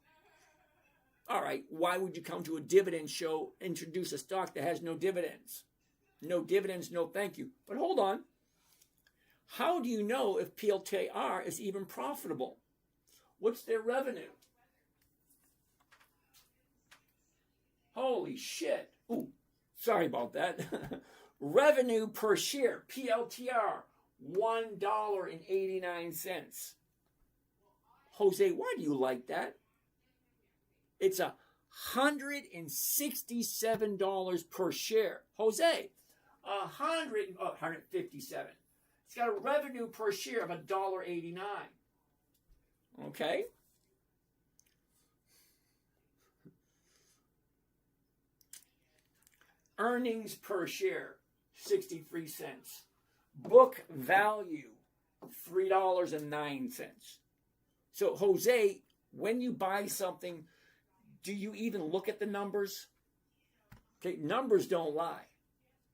All right, why would you come to a dividend show, introduce a stock that has no dividends? No dividends, no thank you. But hold on. How do you know if PLTR is even profitable? What's their revenue? Holy shit. Ooh, sorry about that. Revenue per share, PLTR, $1.89. Jose, why do you like that? It's $167 per share. Jose, 157. It's got a revenue per share of $1.89. Okay? Earnings per share, 63 cents. Book value, $3.09. So, Jose, when you buy something, do you even look at the numbers? Okay, numbers don't lie.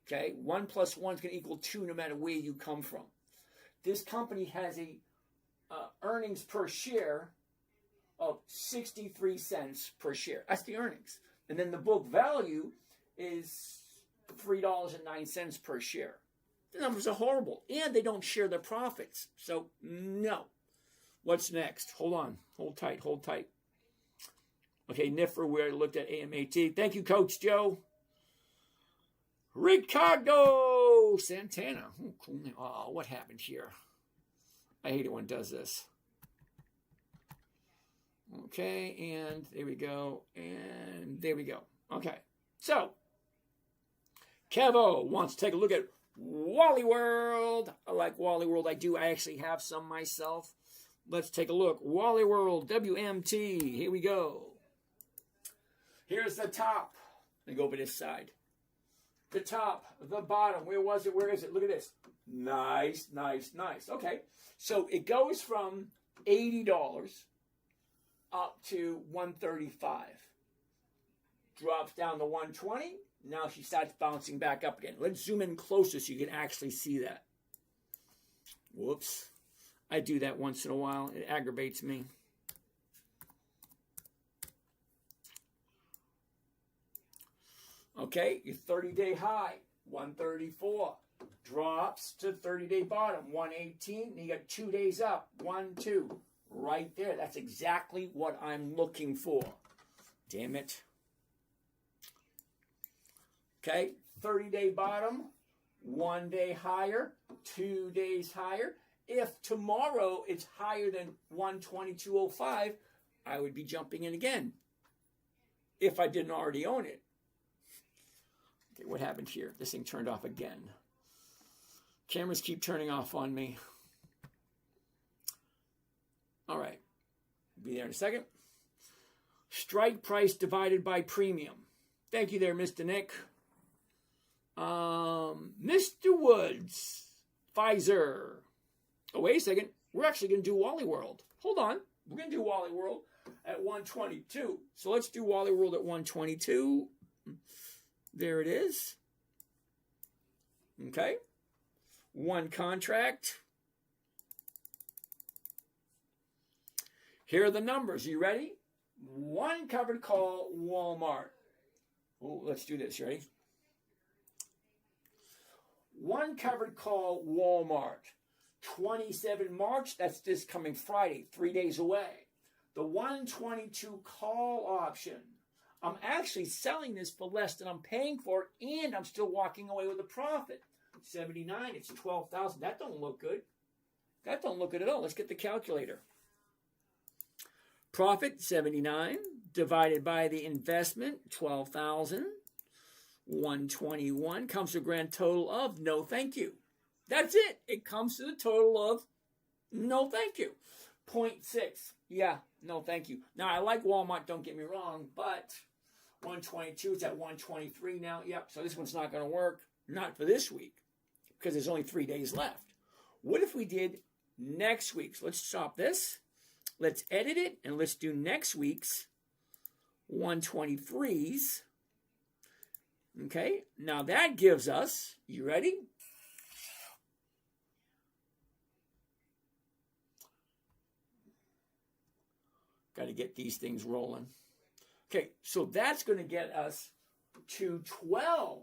Okay, 1 + 1 is going to equal 2 no matter where you come from. this company has a earnings per share of 63 cents per share. That's the earnings. And then the book value is $3.09 per share. The numbers are horrible. And they don't share their profits. So, no. What's next? Hold on. Hold tight. Hold tight. Okay, NIFR, we already looked at AMAT. Thank you, Coach Joe. Ricardo Santana. Oh, cool name. Oh, what happened here? I hate it when it does this. Okay, and there we go. And there we go. Okay, so Kevo wants to take a look at Wally World. I like Wally World. I do. I actually have some myself. Let's take a look. Wally World, WMT. Here we go. Here's the top. Let me go over this side. The top, the bottom. Where was it? Where is it? Look at this. Nice, nice, nice. Okay, so it goes from $80 up to $135. Drops down to $120. Now she starts bouncing back up again. Let's zoom in closer so you can actually see that. Whoops. I do that once in a while. It aggravates me. Okay, your 30-day high, 134. Drops to 30-day bottom, 118. And you got 2 days up, 1, 2. Right there. That's exactly what I'm looking for. Damn it. Okay, 30-day bottom, 1 day higher, 2 days higher. If tomorrow it's higher than 122.05, I would be jumping in again. If I didn't already own it. Okay, what happened here? This thing turned off again. Cameras keep turning off on me. All right. Be there in a second. Strike price divided by premium. Thank you there, Mr. Nick. Mr. Woods. Pfizer. Oh, wait a second. We're actually going to do Wally World. Hold on. We're going to do Wally World at 122. So let's do Wally World at 122. There it is. Okay. One contract. Here are the numbers. You ready? One covered call, Walmart. Oh, let's do this. Ready? One covered call, Walmart. 27 March, that's this coming Friday, 3 days away. The 122 call option. I'm actually selling this for less than I'm paying for it, and I'm still walking away with a profit. 79, it's 12,000. That don't look good. That don't look good at all. Let's get the calculator. Profit, 79, divided by the investment, 12,000. 121 comes to a grand total of no thank you. That's it. It comes to the total of no thank you. 0.6. Yeah, no thank you. Now, I like Walmart, don't get me wrong, but 122 is at 123 now. Yep, so this one's not going to work. Not for this week, because there's only 3 days left. What if we did next week's? Let's stop this. Let's edit it, and let's do next week's 123s. Okay, now that gives us, you ready? Got to get these things rolling. Okay, so that's going to get us to 12.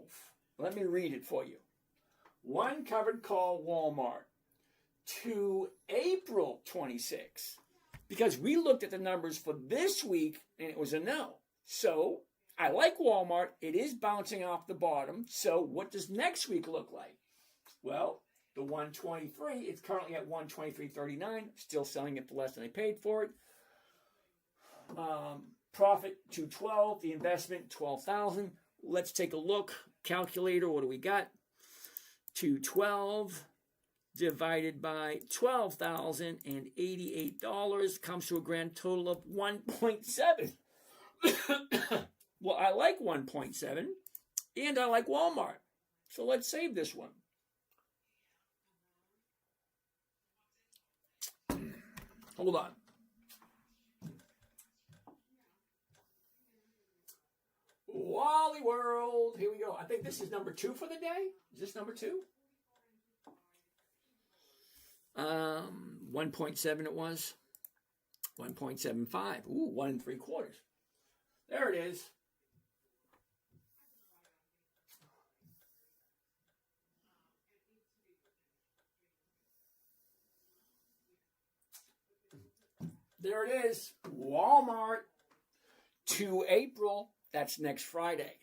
Let me read it for you. One covered call, Walmart, to April 26. Because we looked at the numbers for this week, and it was a no. So, I like Walmart. It is bouncing off the bottom. So, what does next week look like? Well, the 123, it's currently at 123.39. Still selling it for less than I paid for it. Profit 212, the investment 12,000. Let's take a look. Calculator, what do we got? 212 divided by $12,088 comes to a grand total of 1.7. Well, I like 1.7 and I like Walmart. So let's save this one. Hold on. Wally World. Here we go. I think this is number 2 for the day. Is this number 2? 1.7 it was. 1.75. Ooh, 1 3/4. There it is. There it is. Walmart to April. That's next Friday.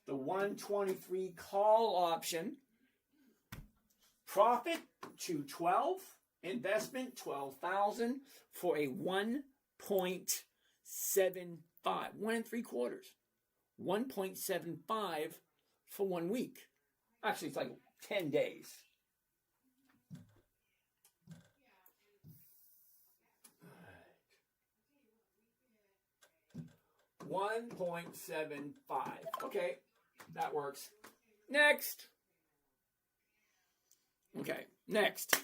The 123 call option. Profit to 12. Investment 12,000 for a 1.75. 1 3/4. 1.75 for 1 week. Actually, it's like 10 days. 1.75. Okay, that works. Next. Okay, next.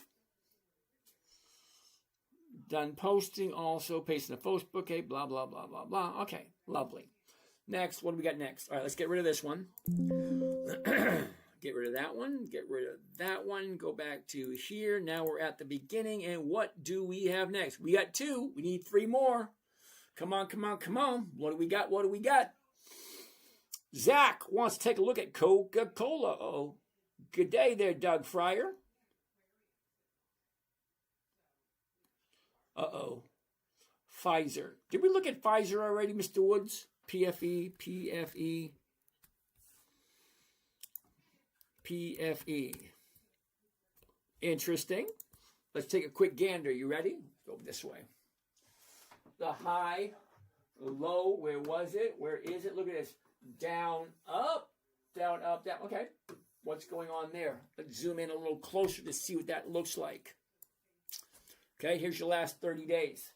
Done posting also, pasting the Facebook, okay, blah, blah, blah, blah, blah. Okay, lovely. Next, what do we got next? All right, let's get rid of this one. Get rid of that one. Get rid of that one. Go back to here. Now we're at the beginning, and what do we have next? We got 2. We need 3 more. Come on, come on, come on. What do we got? What do we got? Zach wants to take a look at Coca-Cola. Uh-oh. Good day there, Doug Fryer. Uh-oh. Pfizer. Did we look at Pfizer already, Mr. Woods? PFE, PFE, PFE. Interesting. Let's take a quick gander. You ready? Go this way. The high, the low, where was it? Where is it? Look at this. Down, up, down, up, down. Okay. What's going on there? Let's zoom in a little closer to see what that looks like. Okay, here's your last 30 days.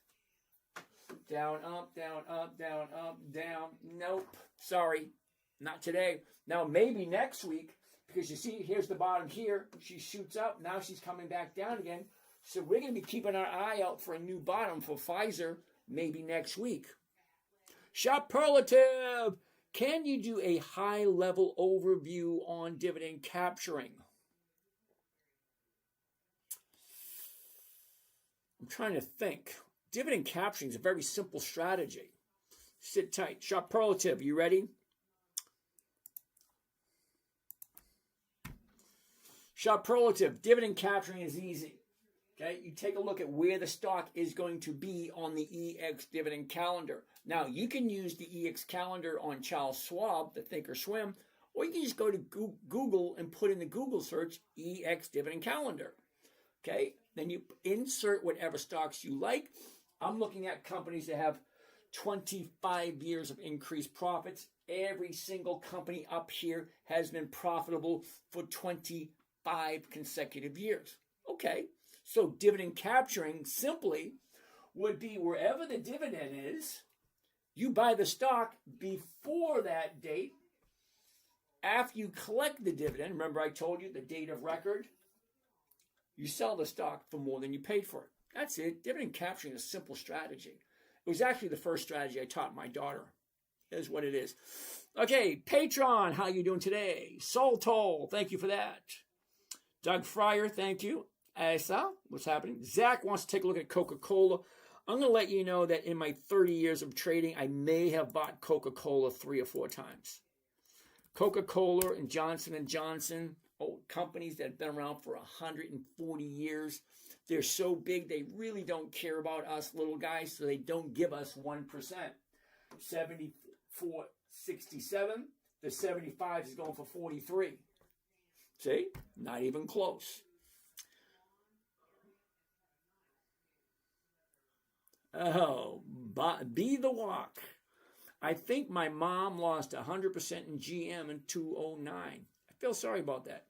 Down, up, down, up, down, up, down. Nope. Sorry. Not today. Now, maybe next week, because you see, here's the bottom here. She shoots up. Now she's coming back down again. So we're going to be keeping our eye out for a new bottom for Pfizer maybe next week. Superlative. Can you do a high-level overview on dividend capturing? I'm trying to think. Dividend capturing is a very simple strategy. Sit tight. Superlative, you ready? Superlative, dividend capturing is easy. Okay, you take a look at where the stock is going to be on the EX dividend calendar. Now, you can use the EX calendar on Charles Schwab, the Thinkorswim, or you can just go to Google and put in the Google search EX dividend calendar. Okay, then you insert whatever stocks you like. I'm looking at companies that have 25 years of increased profits. Every single company up here has been profitable for 25 consecutive years. Okay. So dividend capturing simply would be wherever the dividend is, you buy the stock before that date. After you collect the dividend, remember I told you the date of record, you sell the stock for more than you paid for it. That's it. Dividend capturing is a simple strategy. It was actually the first strategy I taught my daughter. Is what it is. Okay, Patron, how you doing today? Soul Toll, thank you for that. Doug Fryer, thank you. Asa, what's happening? Zach wants to take a look at Coca-Cola. I'm going to let you know that in my 30 years of trading, I may have bought Coca-Cola 3 or 4 times. Coca-Cola and Johnson & Johnson, old companies that have been around for 140 years. They're so big, they really don't care about us little guys, so they don't give us 1%. 74.67. The 75 is going for 43. See? Not even close. Oh, be the walk. I think my mom lost 100% in GM in 2009. I feel sorry about that.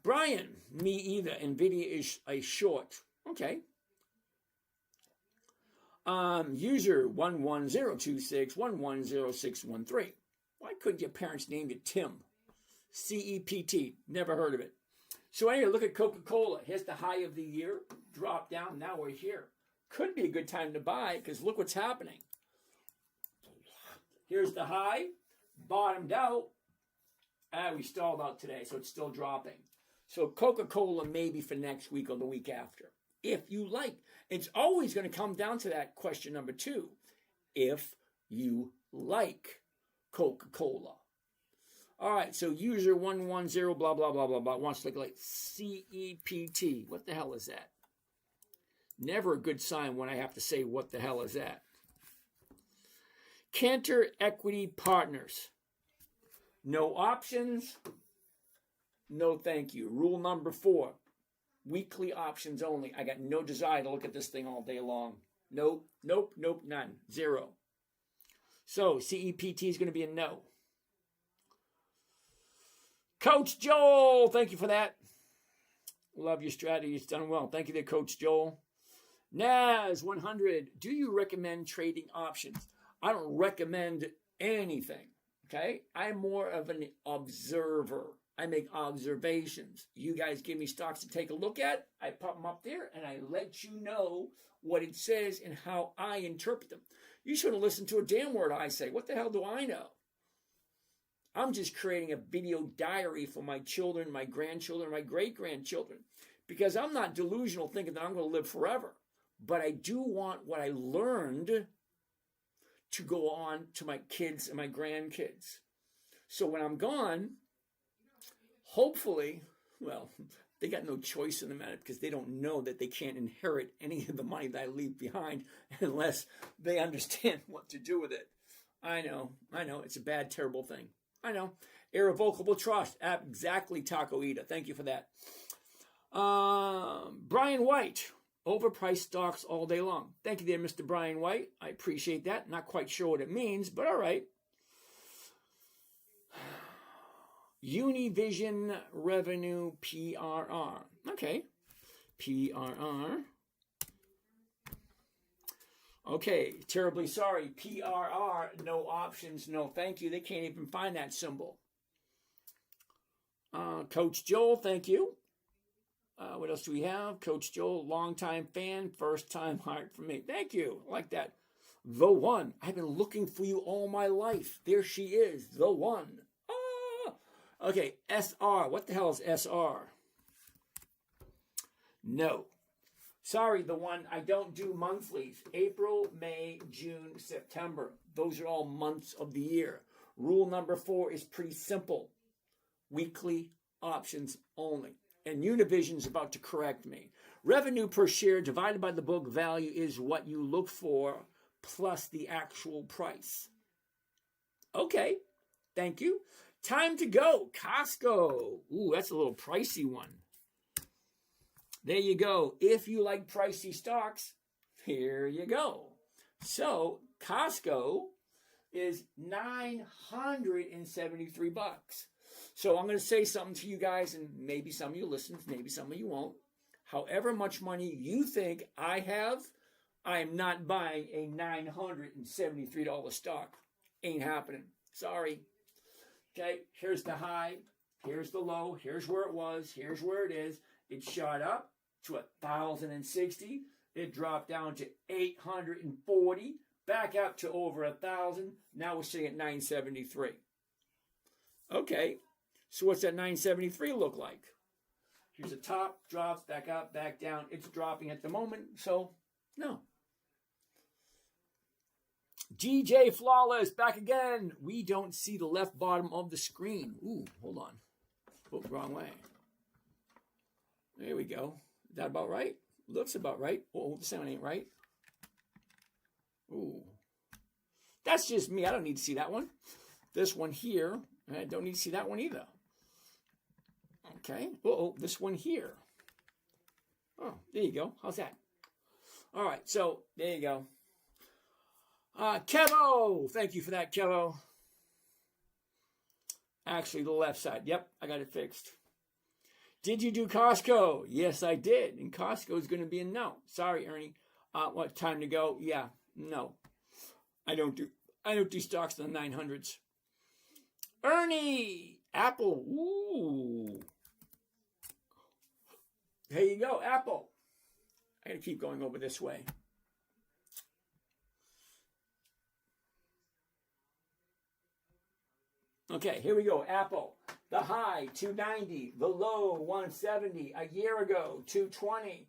Brian, me either. NVIDIA is a short. Okay. User 11026110613. Why couldn't your parents name you Tim? CEPT. Never heard of it. So anyway, look at Coca-Cola. Here's the high of the year. Drop down. Now we're here. Could be a good time to buy because look what's happening. Here's the high. Bottomed out. We stalled out today, so it's still dropping. So Coca-Cola maybe for next week or the week after. If you like. It's always going to come down to that question number 2. If you like Coca-Cola. All right, so user 110 blah, blah, blah, blah, blah wants to like CEPT. What the hell is that? Never a good sign when I have to say what the hell is that. Cantor Equity Partners. No options. No thank you. Rule number 4. Weekly options only. I got no desire to look at this thing all day long. Nope, nope, nope, none. 0. So CEPT is going to be a no. Coach Joel, thank you for that. Love your strategy. It's done well. Thank you there, Coach Joel. Naz 100. Do you recommend trading options? I don't recommend anything. Okay? I'm more of an observer. I make observations. You guys give me stocks to take a look at. I pop them up there and I let you know what it says and how I interpret them. You shouldn't listen to a damn word I say. What the hell do I know? I'm just creating a video diary for my children, my grandchildren, my great-grandchildren. Because I'm not delusional thinking that I'm going to live forever. But I do want what I learned to go on to my kids and my grandkids. So when I'm gone, hopefully, well, they got no choice in the matter because they don't know that they can't inherit any of the money that I leave behind unless they understand what to do with it. I know. It's a bad, terrible thing. I know. Irrevocable trust. Exactly, Taco Ida. Thank you for that. Brian White. Overpriced stocks all day long. Thank you there, Mr. Brian White. I appreciate that. Not quite sure what it means, but all right. Univision Revenue PRR. Okay. PRR. Okay. Terribly sorry. PRR. No options. No thank you. They can't even find that symbol. Coach Joel. Thank you. What else do we have? Coach Joel, longtime fan, first time hired for me. Thank you. I like that. The one. I've been looking for you all my life. There she is. The one. Ah! Okay, SR. What the hell is SR? No. Sorry, the one. I don't do monthlies. April, May, June, September. Those are all months of the year. Rule number 4 is pretty simple. Weekly options only. And Univision's about to correct me. Revenue per share divided by the book value is what you look for plus the actual price. Okay, thank you. Time to go. Costco. Ooh, that's a little pricey one. There you go. If you like pricey stocks, here you go. So Costco is $973. So I'm going to say something to you guys, and maybe some of you listen, maybe some of you won't. However much money you think I have, I am not buying a $973 stock. Ain't happening. Sorry. Okay, here's the high, here's the low, here's where it was, here's where it is. It shot up to 1,060. It dropped down to 840, back up to over 1,000. Now we're sitting at 973. Okay. So what's that 973 look like? Here's the top, drops, back up, back down. It's dropping at the moment, so no. DJ Flawless, back again. We don't see the left bottom of the screen. Ooh, hold on. Oh, wrong way. There we go. Is that about right? Looks about right. Oh, this one ain't right. Ooh. That's just me. I don't need to see that one. This one here, I don't need to see that one either. Okay. Uh-oh, this one here. Oh, there you go. How's that? All right, so there you go. Kevo, thank you for that, Kevo. Actually, the left side. Yep, I got it fixed. Did you do Costco? Yes, I did. And Costco is going to be a no. Sorry, Ernie. What, time to go? Yeah, no. I don't do stocks in the 900s. Ernie, Apple. Ooh. There you go, Apple. I got to keep going over this way. Okay, here we go, Apple. The high, 290. The low, 170. A year ago, 220.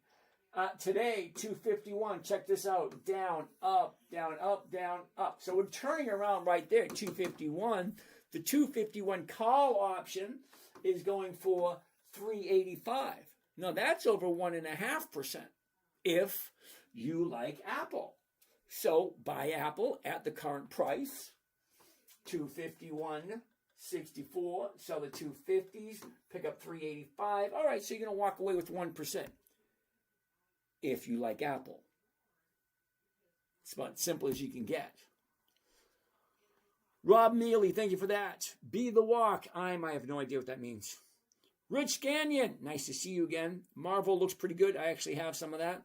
Today, 251. Check this out. Down, up, down, up, down, up. So we're turning around right there, 251. The 251 call option is going for 385. Now that's over 1.5% if you like Apple. So buy Apple at the current price, 251.64. Sell the 250s, pick up 385. All right, so you're going to walk away with 1% if you like Apple. It's about as simple as you can get. Rob Neely, thank you for that. Be the Walk. I have no idea what that means. Rich Gagnon, nice to see you again. Marvel looks pretty good. I actually have some of that.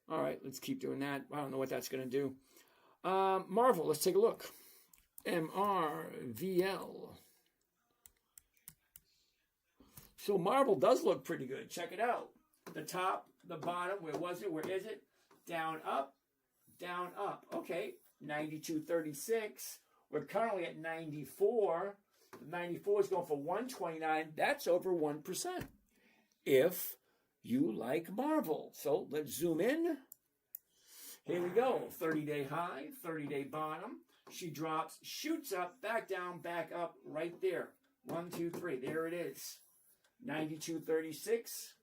All right, let's keep doing that. I don't know what that's going to do. Marvel, let's take a look. MRVL. So Marvel does look pretty good. Check it out. The top, the bottom, where was it? Where is it? Down, up, down, up. Okay, 92.36. We're currently at 94. The 94 is going for 129. That's over 1%. If you like Marvel. So let's zoom in. Here we go. 30-day high, 30-day bottom. She drops, shoots up, back down, back up, right there. 1, 2, 3. There it is. 92.36.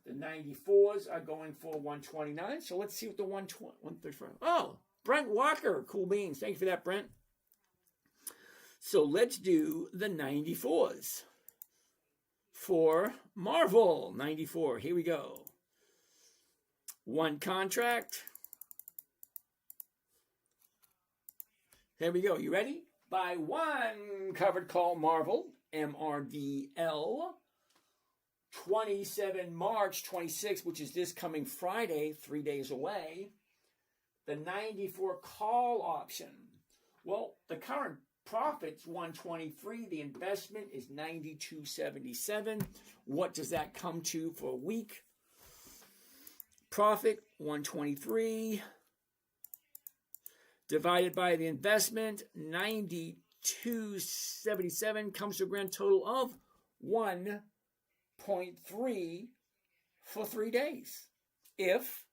The 94s are going for 129. So let's see what the 135. Oh, Brent Walker. Cool beans. Thank you for that, Brent. So let's do the 94s. For Marvel, 94. Here we go. One contract. Here we go. You ready? Buy one covered call Marvel, MRVL. 27 March 26, which is this coming Friday, 3 days away. The 94 call option. Well, the current profit's 123. The investment is 92.77. What does that come to for a week? Profit 123 divided by the investment 92.77 comes to a grand total of 1.3 for 3 days. If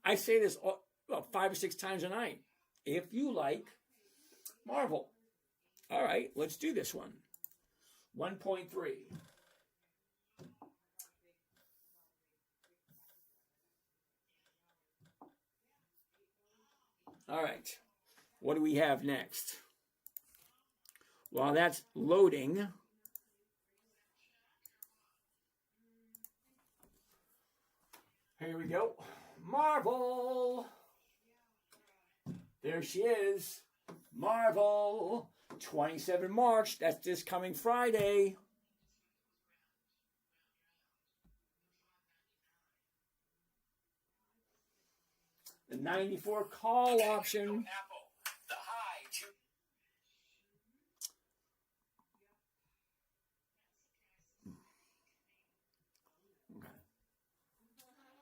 I say this about 5 or 6 times a night, if you like Marvel. All right, let's do this one. 1.3. All right, what do we have next? While that's loading, here we go. Marvel. There she is. Marvel. 27 March. That's this coming Friday. The 94 call option. Okay.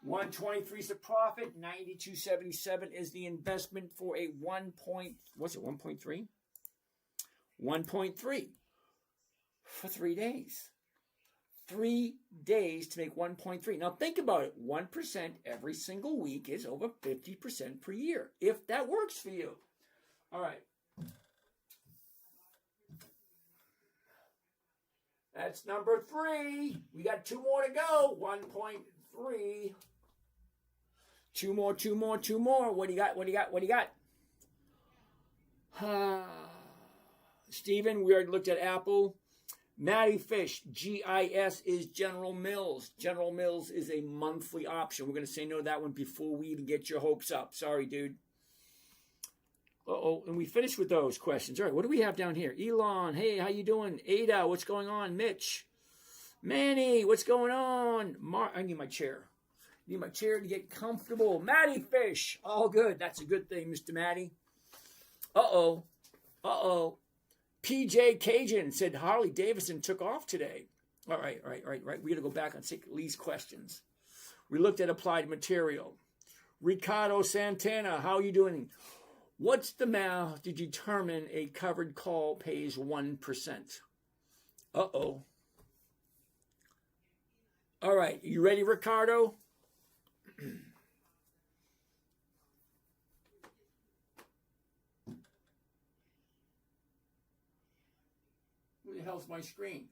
123 is the profit. 92.77 is the investment for a 1.3? 1.3 for 3 days. 3 days to make 1.3. Now think about it. 1% every single week is over 50% per year. If that works for you. All right. That's number 3. We got 2 more to go. 1.3. 2 more. What do you got? What do you got? Stephen, we already looked at Apple. Matty Fish, GIS is General Mills. General Mills is a monthly option. We're going to say no to that one before we even get your hopes up. Sorry, dude. And we finished with those questions. All right, what do we have down here? Elon, hey, how you doing? Ada, what's going on? Mitch. Manny, what's going on? I need my chair. I need my chair to get comfortable. Matty Fish, all good. That's a good thing, Mr. Matty. Uh-oh. PJ Cajun said Harley Davidson took off today. All right. We got to go back and take Lee's questions. We looked at applied material. Ricardo Santana, how are you doing? What's the math to determine a covered call pays 1%? Uh-oh. All right, you ready, Ricardo? Where the hell's my screen?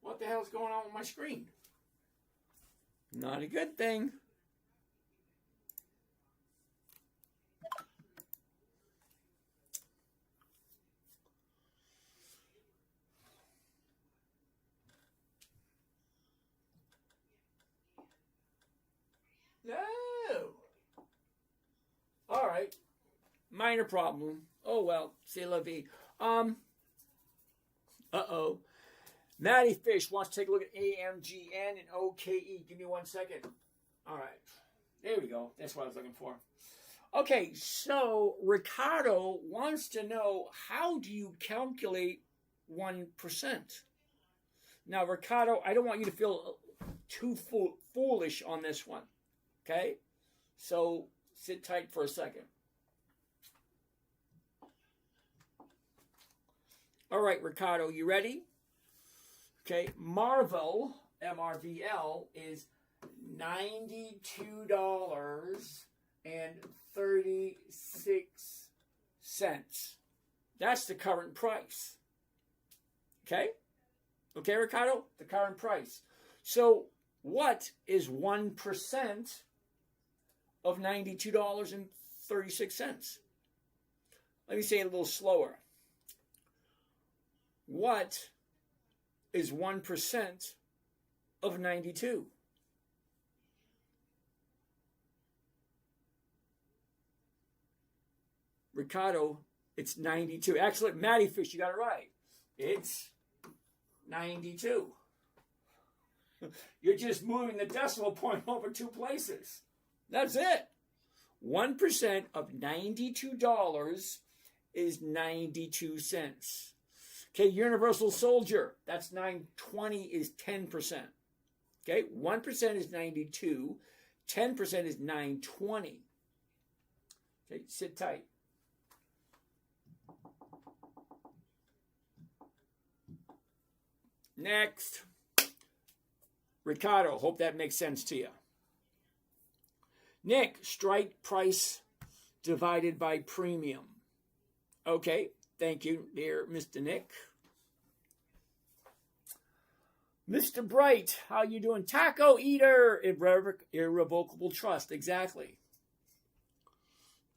What the hell's going on with my screen? Not a good thing. No. All right. Minor problem. Oh, well. C'est la vie. Uh-oh. Matty Fish wants to take a look at AMGN and OKE. Give me 1 second. All right. There we go. That's what I was looking for. Okay, so Ricardo wants to know, how do you calculate 1%? Now, Ricardo, I don't want you to feel too foolish on this one. Okay? So sit tight for a second. All right, Ricardo, you ready? Okay, Marvel, MRVL, is $92.36. That's the current price. Okay? Okay, Ricardo? The current price. So what is 1% of $92.36? Let me say it a little slower. What is 1% of 92? Ricardo, it's 92. Actually, Matty Fish, you got it right. It's 92. You're just moving the decimal point over 2 places. That's it. 1% of $92 is 92 cents. Okay, Universal Soldier, that's 920 is 10%. Okay, 1% is 92, 10% is 920. Okay, sit tight. Next. Ricardo, hope that makes sense to you. Nick, strike price divided by premium. Okay, thank you, dear Mr. Nick. Mr. Bright, how you doing? Taco Eater, irrevocable trust, exactly.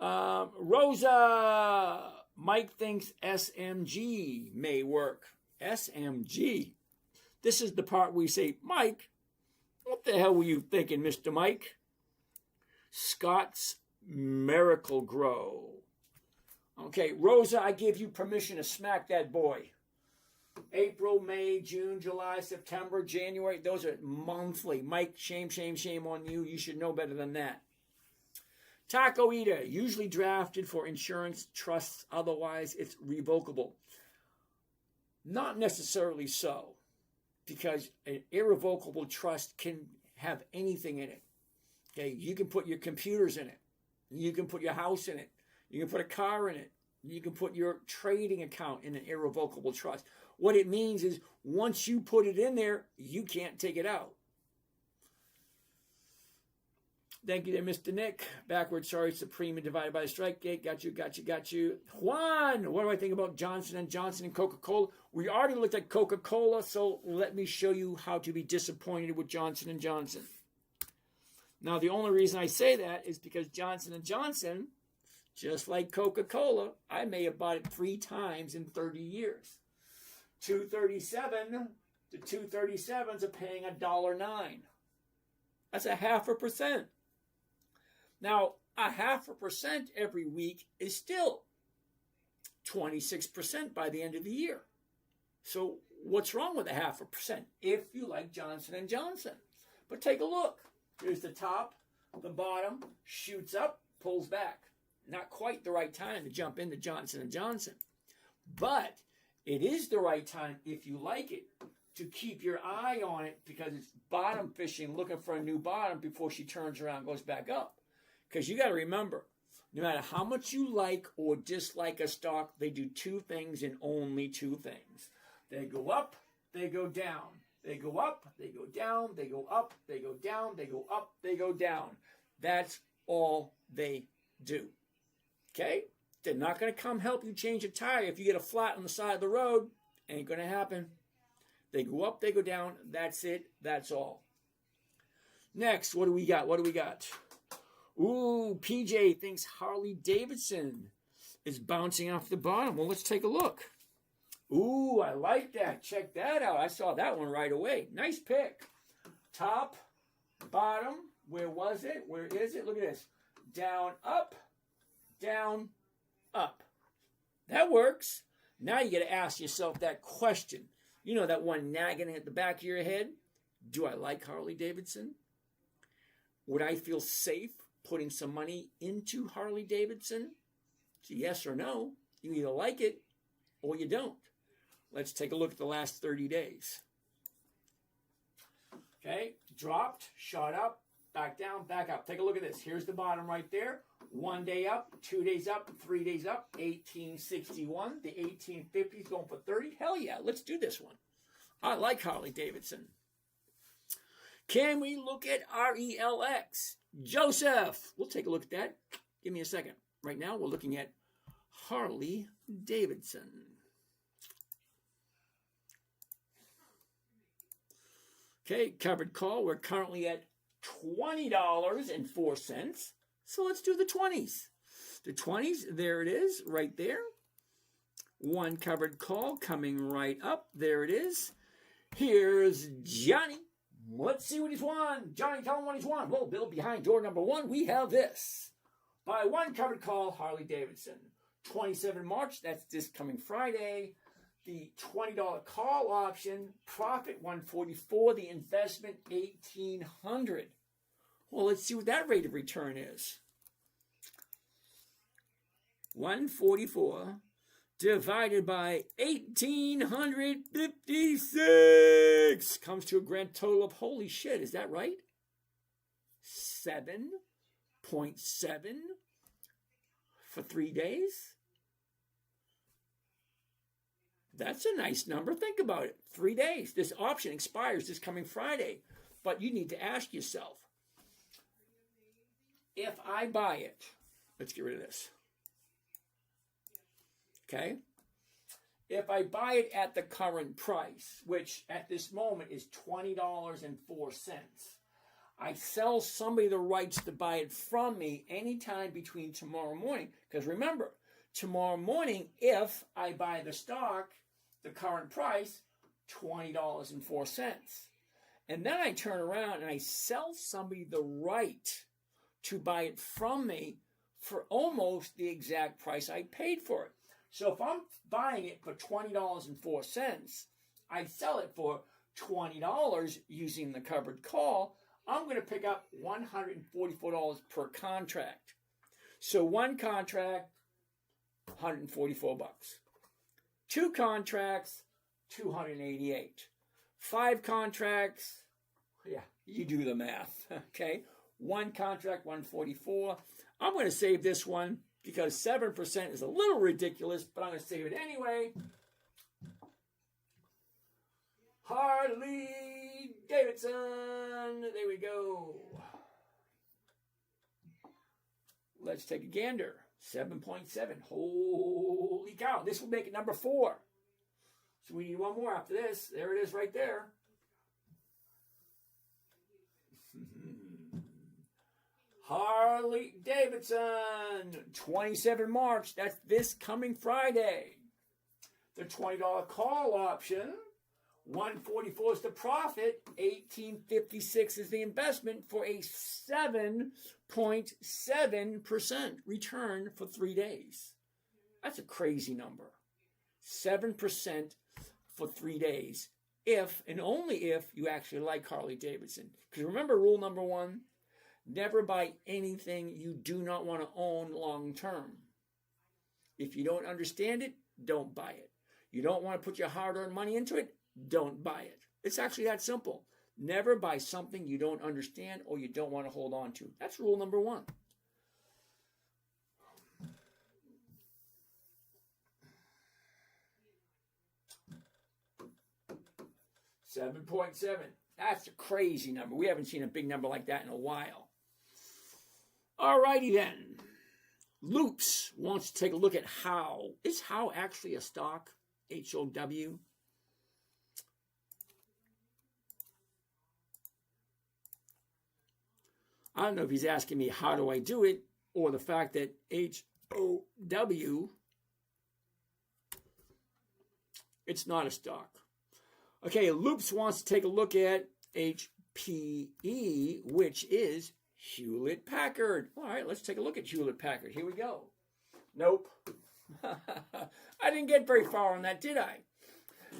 Rosa, Mike thinks SMG may work. SMG. This is the part where we say, Mike, what the hell were you thinking, Mr. Mike? Scott's Miracle Grow. Okay, Rosa, I give you permission to smack that boy. April, May, June, July, September, January, those are monthly. Mike, shame, shame, shame on you. You should know better than that. Taco Eater, usually drafted for insurance trusts, otherwise it's revocable. Not necessarily so, because an irrevocable trust can have anything in it. Okay, you can put your computers in it. You can put your house in it. You can put a car in it. You can put your trading account in an irrevocable trust. What it means is once you put it in there, you can't take it out. Thank you there, Mr. Nick. Backward, sorry, supreme and divided by the strike gate. Got you. Juan, what do I think about Johnson & Johnson and Coca-Cola? We already looked at Coca-Cola, so let me show you how to be disappointed with Johnson & Johnson. Now, the only reason I say that is because Johnson & Johnson, just like Coca-Cola, I may have bought it 3 times in 30 years. 237, the 237s are paying $1.09. That's 0.5%. Now, 0.5% every week is still 26% by the end of the year. So what's wrong with 0.5% if you like Johnson & Johnson? But take a look. Here's the top, the bottom, shoots up, pulls back. Not quite the right time to jump into Johnson & Johnson. But it is the right time, if you like it, to keep your eye on it because it's bottom fishing, looking for a new bottom before she turns around and goes back up. Because you got to remember, no matter how much you like or dislike a stock, they do two things and only two things. They go up, they go down. They go up, they go down, they go up, they go down, they go up, they go down. That's all they do. Okay? They're not going to come help you change a tire if you get a flat on the side of the road. Ain't going to happen. They go up, they go down. That's it. That's all. Next, what do we got? What do we got? Ooh, PJ thinks Harley Davidson is bouncing off the bottom. Well, let's take a look. Ooh, I like that. Check that out. I saw that one right away. Nice pick. Top, bottom. Where was it? Where is it? Look at this. Down, up, down, up. That works. Now you got to ask yourself that question. You know that one nagging at the back of your head? Do I like Harley Davidson? Would I feel safe putting some money into Harley Davidson? It's a yes or no. You either like it or you don't. Let's take a look at the last 30 days. Okay, dropped, shot up, back down, back up. Take a look at this. Here's the bottom right there. 1 day up, 2 days up, 3 days up, 1861. The 1850 is going for 30. Hell yeah, let's do this one. I like Harley Davidson. Can we look at RELX? Joseph. We'll take a look at that. Give me a second. Right now, we're looking at Harley Davidson. Okay, covered call. We're currently at $20.04. So let's do the 20s. The 20s, there it is, right there. One covered call coming right up. There it is. Here's Johnny. Let's see what he's won. Johnny, tell him what he's won. Well, Bill, behind door number one, we have this. By one covered call, Harley Davidson. 27 March, that's this coming Friday. The $20 call option, profit $144, the investment $1,800. Well, let's see what that rate of return is. 144 divided by 1,856 comes to a grand total of, holy shit, is that right? 7.7 for 3 days? That's a nice number. Think about it. 3 days. This option expires this coming Friday. But you need to ask yourself, if I buy it, let's get rid of this. Okay? If I buy it at the current price, which at this moment is $20.04, I sell somebody the rights to buy it from me anytime between tomorrow morning. Because remember, tomorrow morning, if I buy the stock, the current price, $20.04. And then I turn around and I sell somebody the right to buy it from me for almost the exact price I paid for it. So if I'm buying it for $20.04, I sell it for $20 using the covered call, I'm going to pick up $144 per contract. So one contract, $144. 2 contracts, $288. 5 contracts, yeah, you do the math, okay? 1 contract, $144. I'm going to save this one because 7% is a little ridiculous, but I'm going to save it anyway. Harley Davidson. There we go. Let's take a gander. 7.7. Holy cow. This will make it number 4. So we need one more after this. There it is right there. Harley Davidson. 27 March. That's this coming Friday. The $20 call option. 144 is the profit, 1856 is the investment for a 7.7% return for 3 days. That's a crazy number. 7% for 3 days, if and only if you actually like Harley Davidson. Because remember rule number 1, never buy anything you do not want to own long term. If you don't understand it, don't buy it. You don't want to put your hard-earned money into it, don't buy it. It's actually that simple. Never buy something you don't understand or you don't want to hold on to. That's rule number 1. $7.7. That's a crazy number. We haven't seen a big number like that in a while. All righty then. Loops wants to take a look at How. Is How actually a stock? HOW. I don't know if he's asking me how do I do it, or the fact that HOW, it's not a stock. Okay, Loops wants to take a look at HPE, which is Hewlett Packard. All right, let's take a look at Hewlett Packard. Here we go. Nope. I didn't get very far on that, did I?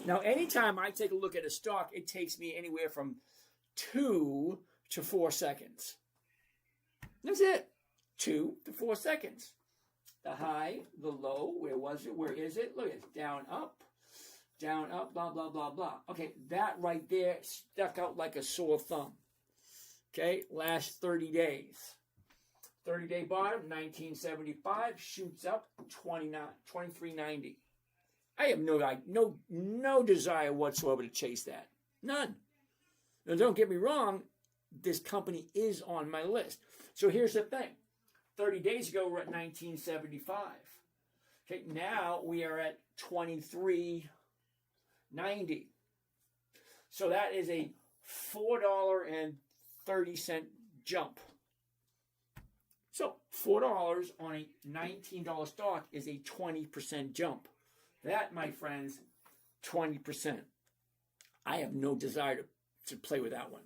Now, anytime I take a look at a stock, it takes me anywhere from 2 to 4 seconds. That's it. 2 to 4 seconds. The high, the low, where was it? Where is it? Look, it's down, up, blah, blah, blah, blah. Okay, that right there stuck out like a sore thumb. Okay, last 30 days. 30-day bottom, 1975, shoots up 23.90. I have no desire whatsoever to chase that. None. Now, don't get me wrong, this company is on my list. So here's the thing. 30 days ago, we're at 1975. Okay, now we are at 23.90. So that is a $4.30 jump. So $4 on a $19 stock is a 20% jump. That, my friends, 20%. I have no desire to play with that one.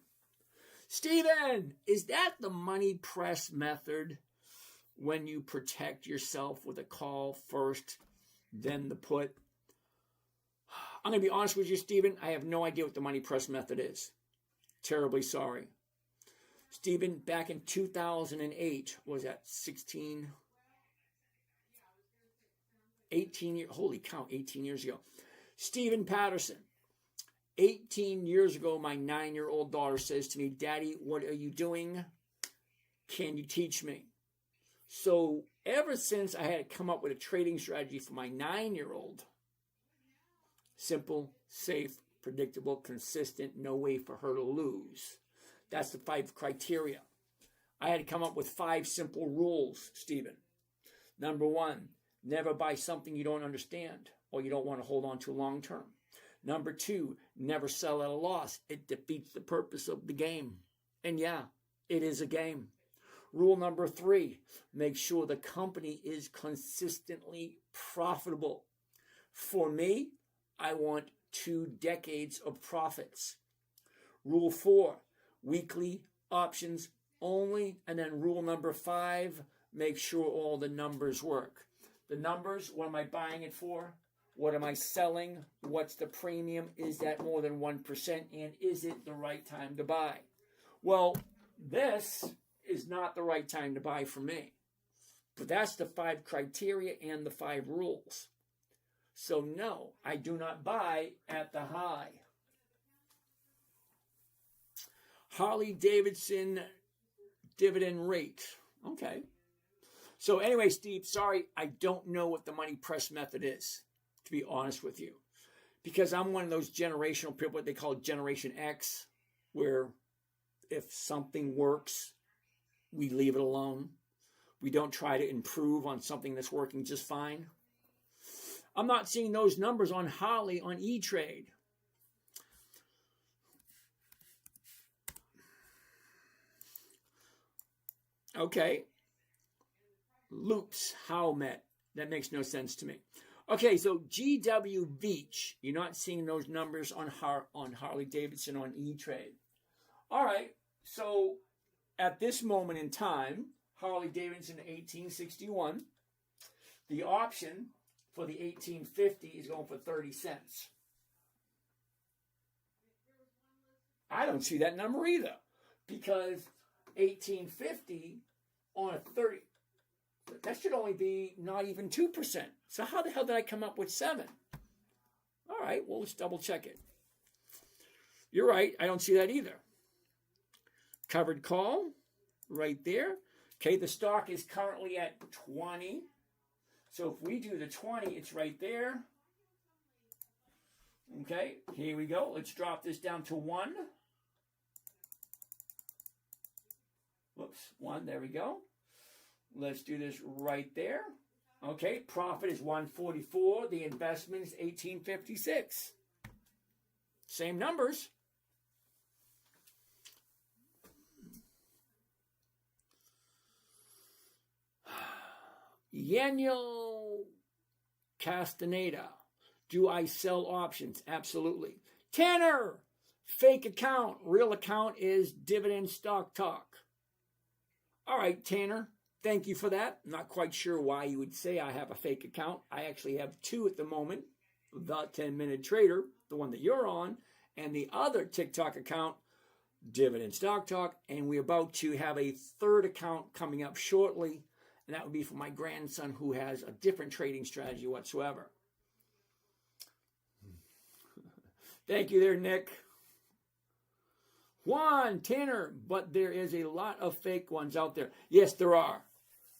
Stephen, is that the money press method when you protect yourself with a call first, then the put? I'm going to be honest with you, Stephen. I have no idea what the money press method is. Terribly sorry. Stephen, back in 2008, what was that 18 years, holy cow, 18 years ago. Stephen Patterson, 18 years ago, my 9-year-old daughter says to me, Daddy, what are you doing? Can you teach me? So ever since I had to come up with a trading strategy for my 9-year-old, simple, safe, predictable, consistent, no way for her to lose. That's the 5 criteria. I had to come up with 5 simple rules, Stephen. Number 1, never buy something you don't understand or you don't want to hold on to long term. Number 2, never sell at a loss. It defeats the purpose of the game. And yeah, it is a game. Rule number 3, make sure the company is consistently profitable. For me, I want 2 decades of profits. Rule 4, weekly options only. And then rule number 5, make sure all the numbers work. The numbers, what am I buying it for? What am I selling? What's the premium? Is that more than 1%? And is it the right time to buy? Well, this is not the right time to buy for me. But that's the 5 criteria and the 5 rules. So no, I do not buy at the high. Harley-Davidson dividend rate. Okay. So anyway, Steve, sorry, I don't know what the money press method is, to be honest with you. Because I'm one of those generational people, what they call Generation X, where if something works, we leave it alone. We don't try to improve on something that's working just fine. I'm not seeing those numbers on Holly on E-Trade. Okay. Loops, how met? That makes no sense to me. Okay, so GW Beach. You're not seeing those numbers on Harley-Davidson on E-Trade. All right, so at this moment in time, Harley-Davidson 1861, the option for the 1850 is going for 30 cents. I don't see that number either, because 1850 on a 30, that should only be not even 2%. So how the hell did I come up with 7? All right, well, let's double check it. You're right. I don't see that either. Covered call right there. Okay, the stock is currently at 20. So if we do the 20, it's right there. Okay, here we go. Let's drop this down to 1. Whoops, 1, there we go. Let's do this right there. Okay, profit is 144. The investment is 1856. Same numbers. Yaniel Castaneda. Do I sell options? Absolutely. Tanner. Fake account. Real account is Dividend Stock Talk. All right, Tanner. Thank you for that. I'm not quite sure why you would say I have a fake account. I actually have 2 at the moment. The 10-Minute Trader, the one that you're on, and the other TikTok account, Dividend Stock Talk. And we're about to have a 3rd account coming up shortly. And that would be for my grandson who has a different trading strategy whatsoever. Thank you there, Nick. Juan, Tanner, but there is a lot of fake ones out there. Yes, there are.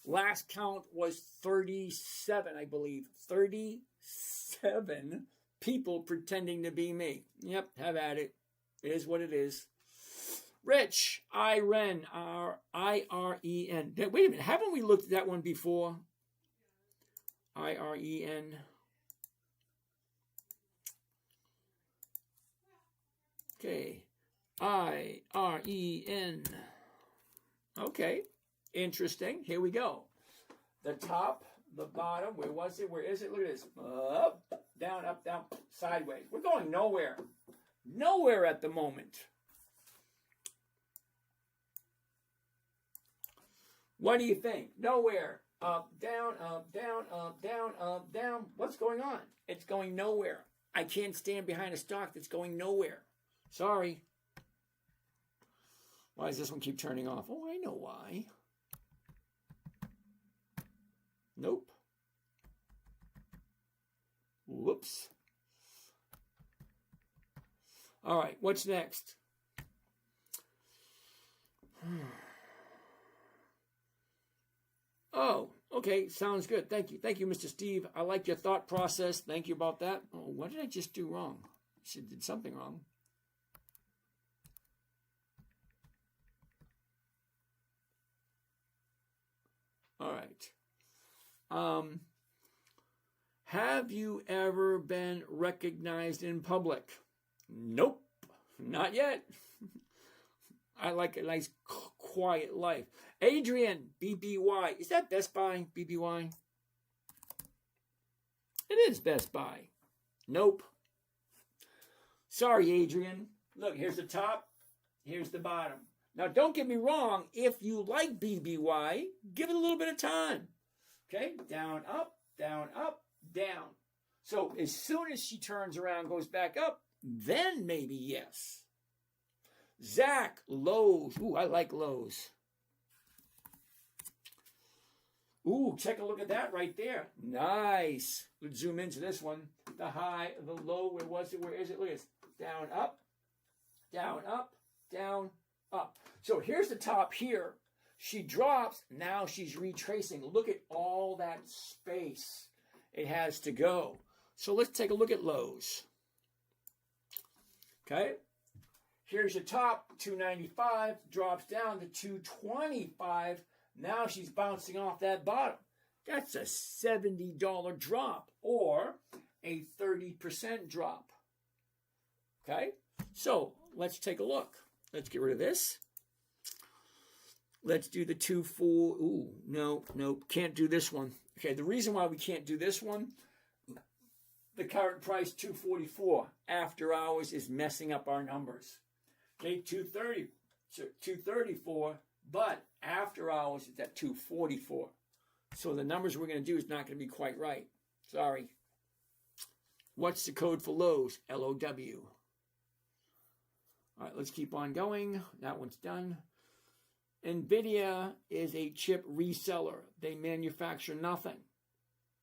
Last count was 37, I believe. 37 people pretending to be me. Yep, have at it. It is what it is. Rich, Iren, I-R-E-N. Wait a minute, haven't we looked at that one before? I-R-E-N. Okay, I-R-E-N. Okay, interesting. Here we go. The top, the bottom, where was it? Where is it? Look at this. Up, down, sideways. We're going nowhere. Nowhere at the moment. What do you think? Nowhere. Up, down, up, down, up, down, up, down. What's going on? It's going nowhere. I can't stand behind a stock that's going nowhere. Sorry. Why does this one keep turning off? Oh, I know why. Nope. Whoops. All right, what's next? Oh, okay, sounds good. Thank you. Thank you, Mr. Steve. I like your thought process. Thank you about that. Oh, what did I just do wrong? I did something wrong. All right. Have you ever been recognized in public? Nope, not yet. I like a nice quiet life. Adrian, BBY. Is that Best Buy, BBY? It is Best Buy. Nope. Sorry, Adrian. Look, here's the top. Here's the bottom. Now, don't get me wrong. If you like BBY, give it a little bit of time. Okay? Down, up, down, up, down. So as soon as she turns around, goes back up, then maybe yes. Zach, Lowe's. Ooh, I like Lowe's. Ooh, take a look at that right there. Nice. Let's zoom into this one. The high, the low, where was it? Where is it? Look at this. Down, up, down, up, down, up. So here's the top here. She drops. Now she's retracing. Look at all that space it has to go. So let's take a look at Lowe's. Okay. Here's your top, 295, drops down to 225. Now she's bouncing off that bottom. That's a $70 drop or a 30% drop. Okay? So let's take a look. Let's get rid of this. Let's do the 2-4. Ooh, no, can't do this one. Okay, the reason why we can't do this one, the current price, 244. After hours is messing up our numbers. Okay, 230, 234, but after hours it's at 244. So the numbers we're going to do is not going to be quite right. Sorry. What's the code for Lowe's? LOW. All right, let's keep on going. That one's done. NVIDIA is a chip reseller. They manufacture nothing.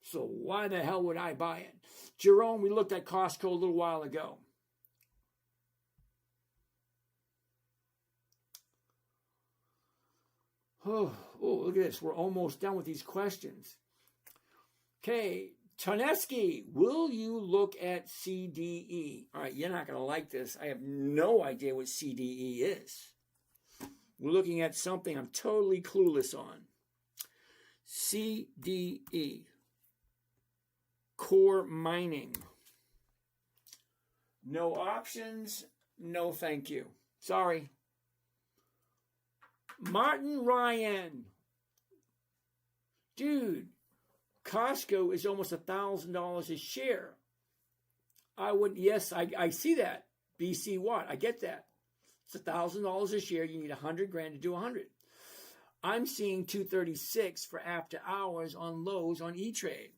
So why the hell would I buy it? Jerome, we looked at Costco a little while ago. Oh, look at this. We're almost done with these questions. Okay, Toneski, will you look at CDE? All right, you're not going to like this. I have no idea what CDE is. We're looking at something I'm totally clueless on. CDE, core mining. No options, no thank you. Sorry. Martin Ryan. Dude, Costco is almost $1,000 a share. Yes, I see that. BC Watt, I get that. It's $1,000 a share. You need 100 grand to do 100. I'm seeing 236 for after hours on Lowe's on E-Trade.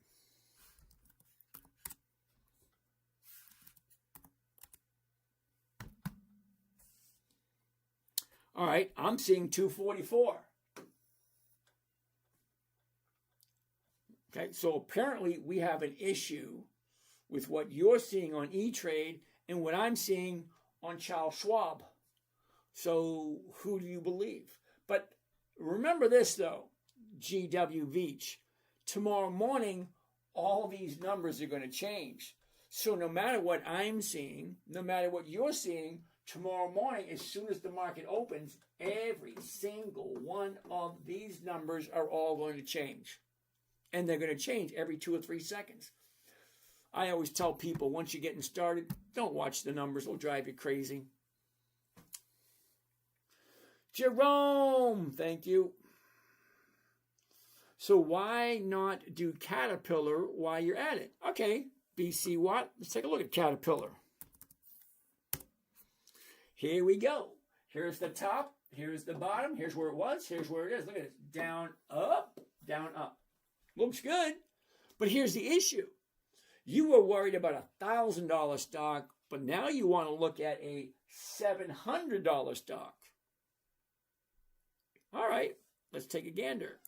All right, I'm seeing 244. Okay, so apparently we have an issue with what you're seeing on E-Trade and what I'm seeing on Charles Schwab. So who do you believe? But remember this, though, G.W. Veach. Tomorrow morning, all these numbers are going to change. So no matter what I'm seeing, no matter what you're seeing, tomorrow morning, as soon as the market opens, every single one of these numbers are all going to change. And they're going to change every 2 or 3 seconds. I always tell people, once you're getting started, don't watch the numbers. It'll drive you crazy. Jerome, thank you. So why not do Caterpillar while you're at it? Okay, BC Watt, let's take a look at Caterpillar. Here we go. Here's the top. Here's the bottom. Here's where it was. Here's where it is. Look at this. Down, up, down, up. Looks good. But here's the issue. You were worried about a $1,000 stock, but now you want to look at a $700 stock. All right, let's take a gander.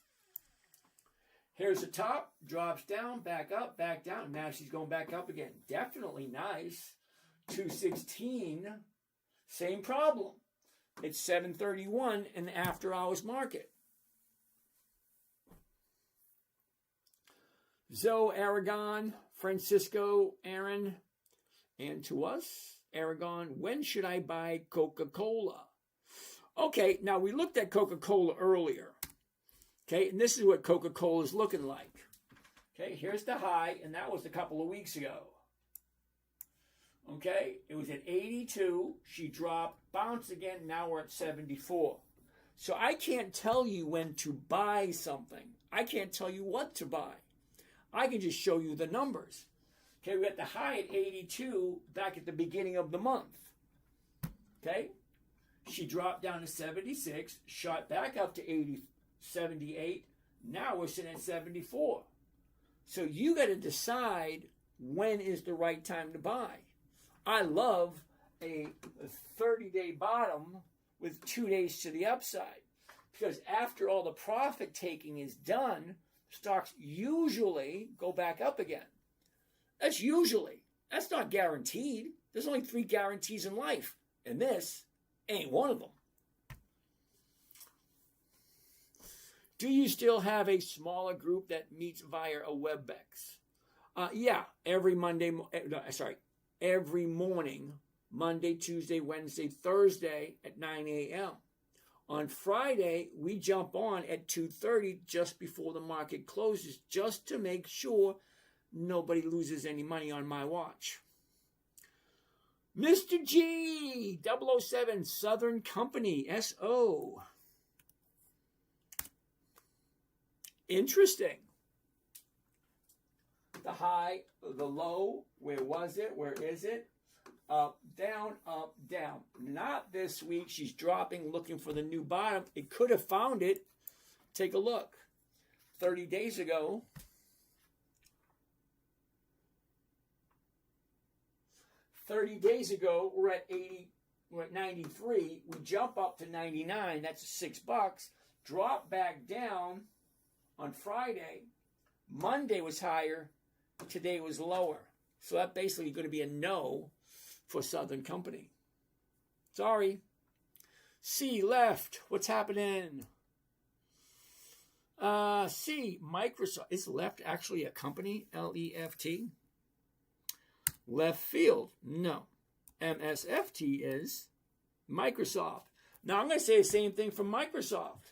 Here's the top, drops down, back up, back down. Now she's going back up again. Definitely nice. 216, same problem. It's 731 in the after hours market. Zoe Aragon, Francisco, Aaron, and to us, Aragon, when should I buy Coca-Cola? Okay, now we looked at Coca-Cola earlier. Okay, and this is what Coca-Cola is looking like. Okay, here's the high, and that was a couple of weeks ago. Okay, it was at 82. She dropped, bounced again, now we're at 74. So I can't tell you when to buy something. I can't tell you what to buy. I can just show you the numbers. Okay, we got the high at 82 back at the beginning of the month. Okay, she dropped down to 76, shot back up to 78. Now we're sitting at 74. So you got to decide when is the right time to buy. I love a 30-day bottom with 2 days to the upside, because after all the profit taking is done, stocks usually go back up again. That's usually. That's not guaranteed. There's only 3 guarantees in life, and this ain't one of them. Do you still have a smaller group that meets via a WebEx? Yeah, every morning, Monday, Tuesday, Wednesday, Thursday at 9 a.m. On Friday, we jump on at 2:30 just before the market closes, just to make sure nobody loses any money on my watch. Mr. G, 007, Southern Company, SO. Interesting. The high, the low, where was it? Where is it? Up, down, up, down. Not this week. She's dropping, looking for the new bottom. It could have found it. Take a look. 30 days ago, we're at 80, we're at 93. We jump up to 99. That's $6. Drop back down on Friday. Monday was higher. Today was lower. So that's basically going to be a no for Southern Company. Sorry. C left. What's happening? C, Microsoft. Is left actually a company? L-E-F-T? Left field? No. MSFT is Microsoft. Now I'm going to say the same thing for Microsoft.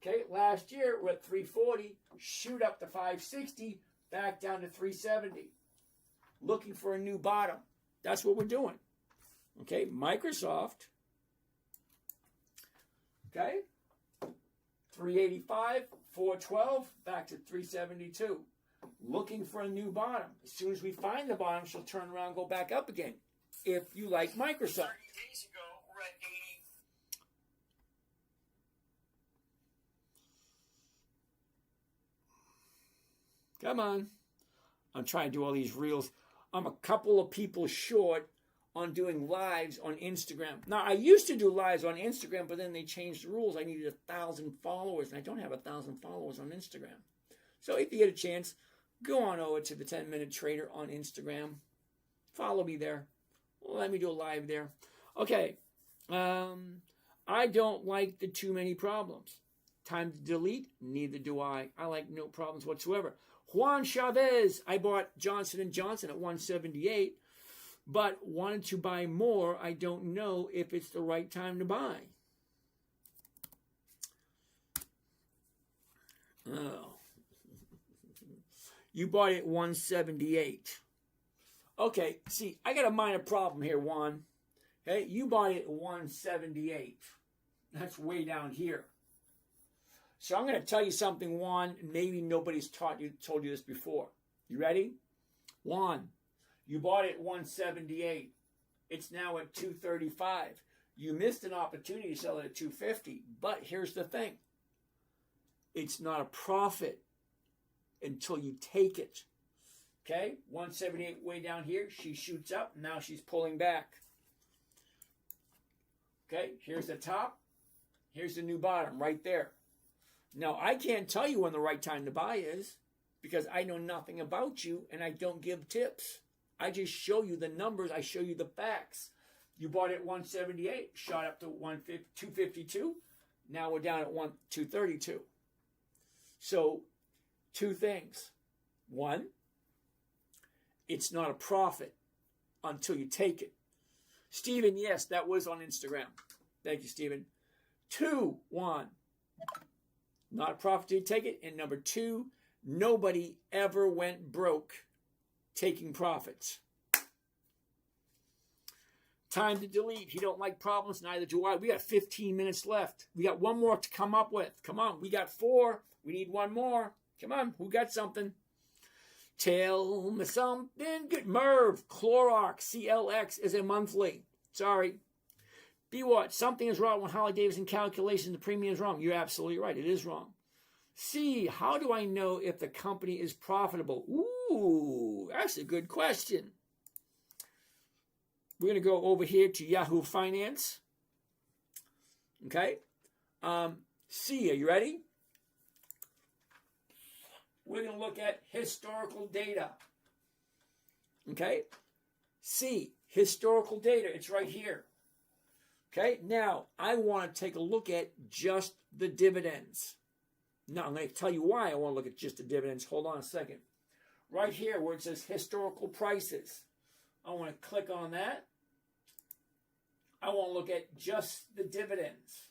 Okay, last year we're at 340, shoot up to 560, back down to 370. Looking for a new bottom. That's what we're doing. Okay, Microsoft. Okay, 385, 412, back to 372. Looking for a new bottom. As soon as we find the bottom, she'll turn around and go back up again. If you like Microsoft. 30 days ago, we're at 80. Come on. I'm trying to do all these reels. I'm a couple of people short on doing lives on Instagram. Now, I used to do lives on Instagram, but then they changed the rules. I needed 1,000 followers, and I don't have 1,000 followers on Instagram. So if you get a chance, go on over to the 10-Minute Trader on Instagram. Follow me there. Let me do a live there. Okay. I don't like the too many problems. Time to delete? Neither do I. I like no problems whatsoever. Juan Chavez. I bought Johnson & Johnson at 178, but wanted to buy more. I don't know if it's the right time to buy. Oh. You bought it at 178. Okay, see, I got a minor problem here, Juan. Okay, you bought it at 178. That's way down here. So I'm going to tell you something, Juan. Maybe nobody's told you this before. You ready? Juan, you bought it at 178. It's now at 235. You missed an opportunity to sell it at 250. But here's the thing. It's not a profit until you take it. Okay, 178 way down here. She shoots up. Now she's pulling back. Okay, here's the top. Here's the new bottom right there. Now, I can't tell you when the right time to buy is because I know nothing about you and I don't give tips. I just show you the numbers. I show you the facts. You bought it at 178, shot up to 252. Now we're down at 232. So, two things. One, it's not a profit until you take it. Stephen, yes, that was on Instagram. Thank you, Stephen. 2, 1, not a profit till you take it. And number 2, nobody ever went broke taking profits. Time to delete. If you don't like problems, neither do I. We got 15 minutes left. We got one more to come up with. Come on, we got 4. We need one more. Come on, who got something? Tell me something good. Merv, Clorox, CLX is a monthly. Sorry. B what? Something is wrong when Harley Davidson calculation. The premium is wrong. You're absolutely right. It is wrong. C, how do I know if the company is profitable? Ooh, that's a good question. We're going to go over here to Yahoo Finance. Okay. C, are you ready? We're going to look at historical data. Okay? C, historical data. It's right here. Okay? Now, I want to take a look at just the dividends. Now, I'm going to tell you why I want to look at just the dividends. Hold on a second. Right here where it says historical prices. I want to click on that. I want to look at just the dividends.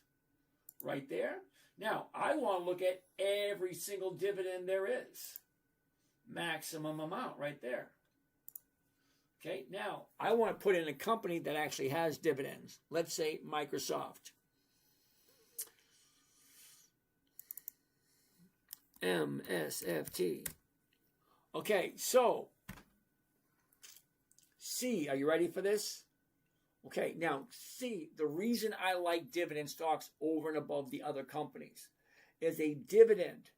Right there. Now, I want to look at every single dividend there is. Maximum amount right there. Okay, now, I want to put in a company that actually has dividends. Let's say Microsoft. MSFT. Okay, so, C, are you ready for this? Okay, now, see, the reason I like dividend stocks over and above the other companies is a dividend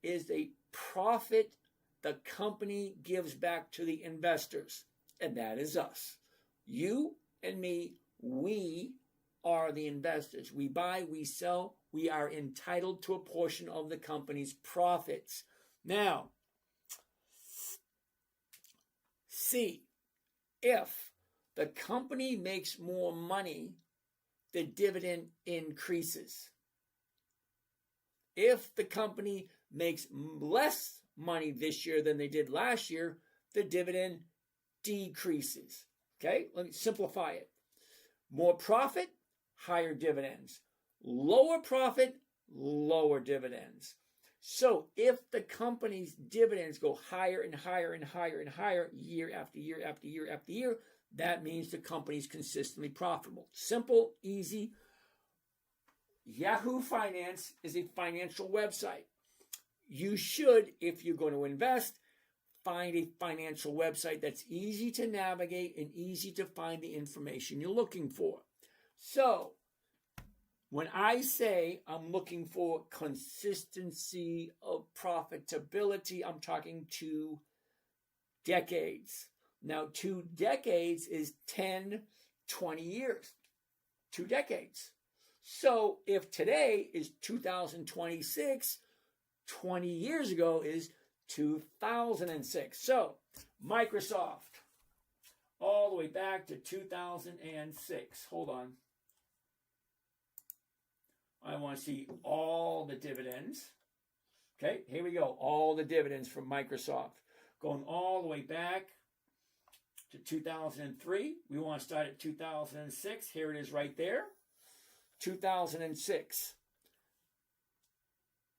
is a profit the company gives back to the investors, and that is us. You and me, we are the investors. We buy, we sell, we are entitled to a portion of the company's profits. Now, C, if the company makes more money, the dividend increases. If the company makes less money this year than they did last year, the dividend decreases. Okay, let me simplify it. More profit, higher dividends. Lower profit, lower dividends. So if the company's dividends go higher and higher and higher and higher year after year after year after year, that means the company's consistently profitable. Simple, easy. Yahoo Finance is a financial website. You should, if you're going to invest, find a financial website that's easy to navigate and easy to find the information you're looking for. So, when I say I'm looking for consistency of profitability, I'm talking 2 decades. Now, 2 decades is 10, 20 years. 2 decades. So, if today is 2026, 20 years ago is 2006. So, Microsoft, all the way back to 2006. Hold on. I want to see all the dividends. Okay, here we go. All the dividends from Microsoft. Going all the way back to 2003. We want to start at 2006. Here it is right there. 2006.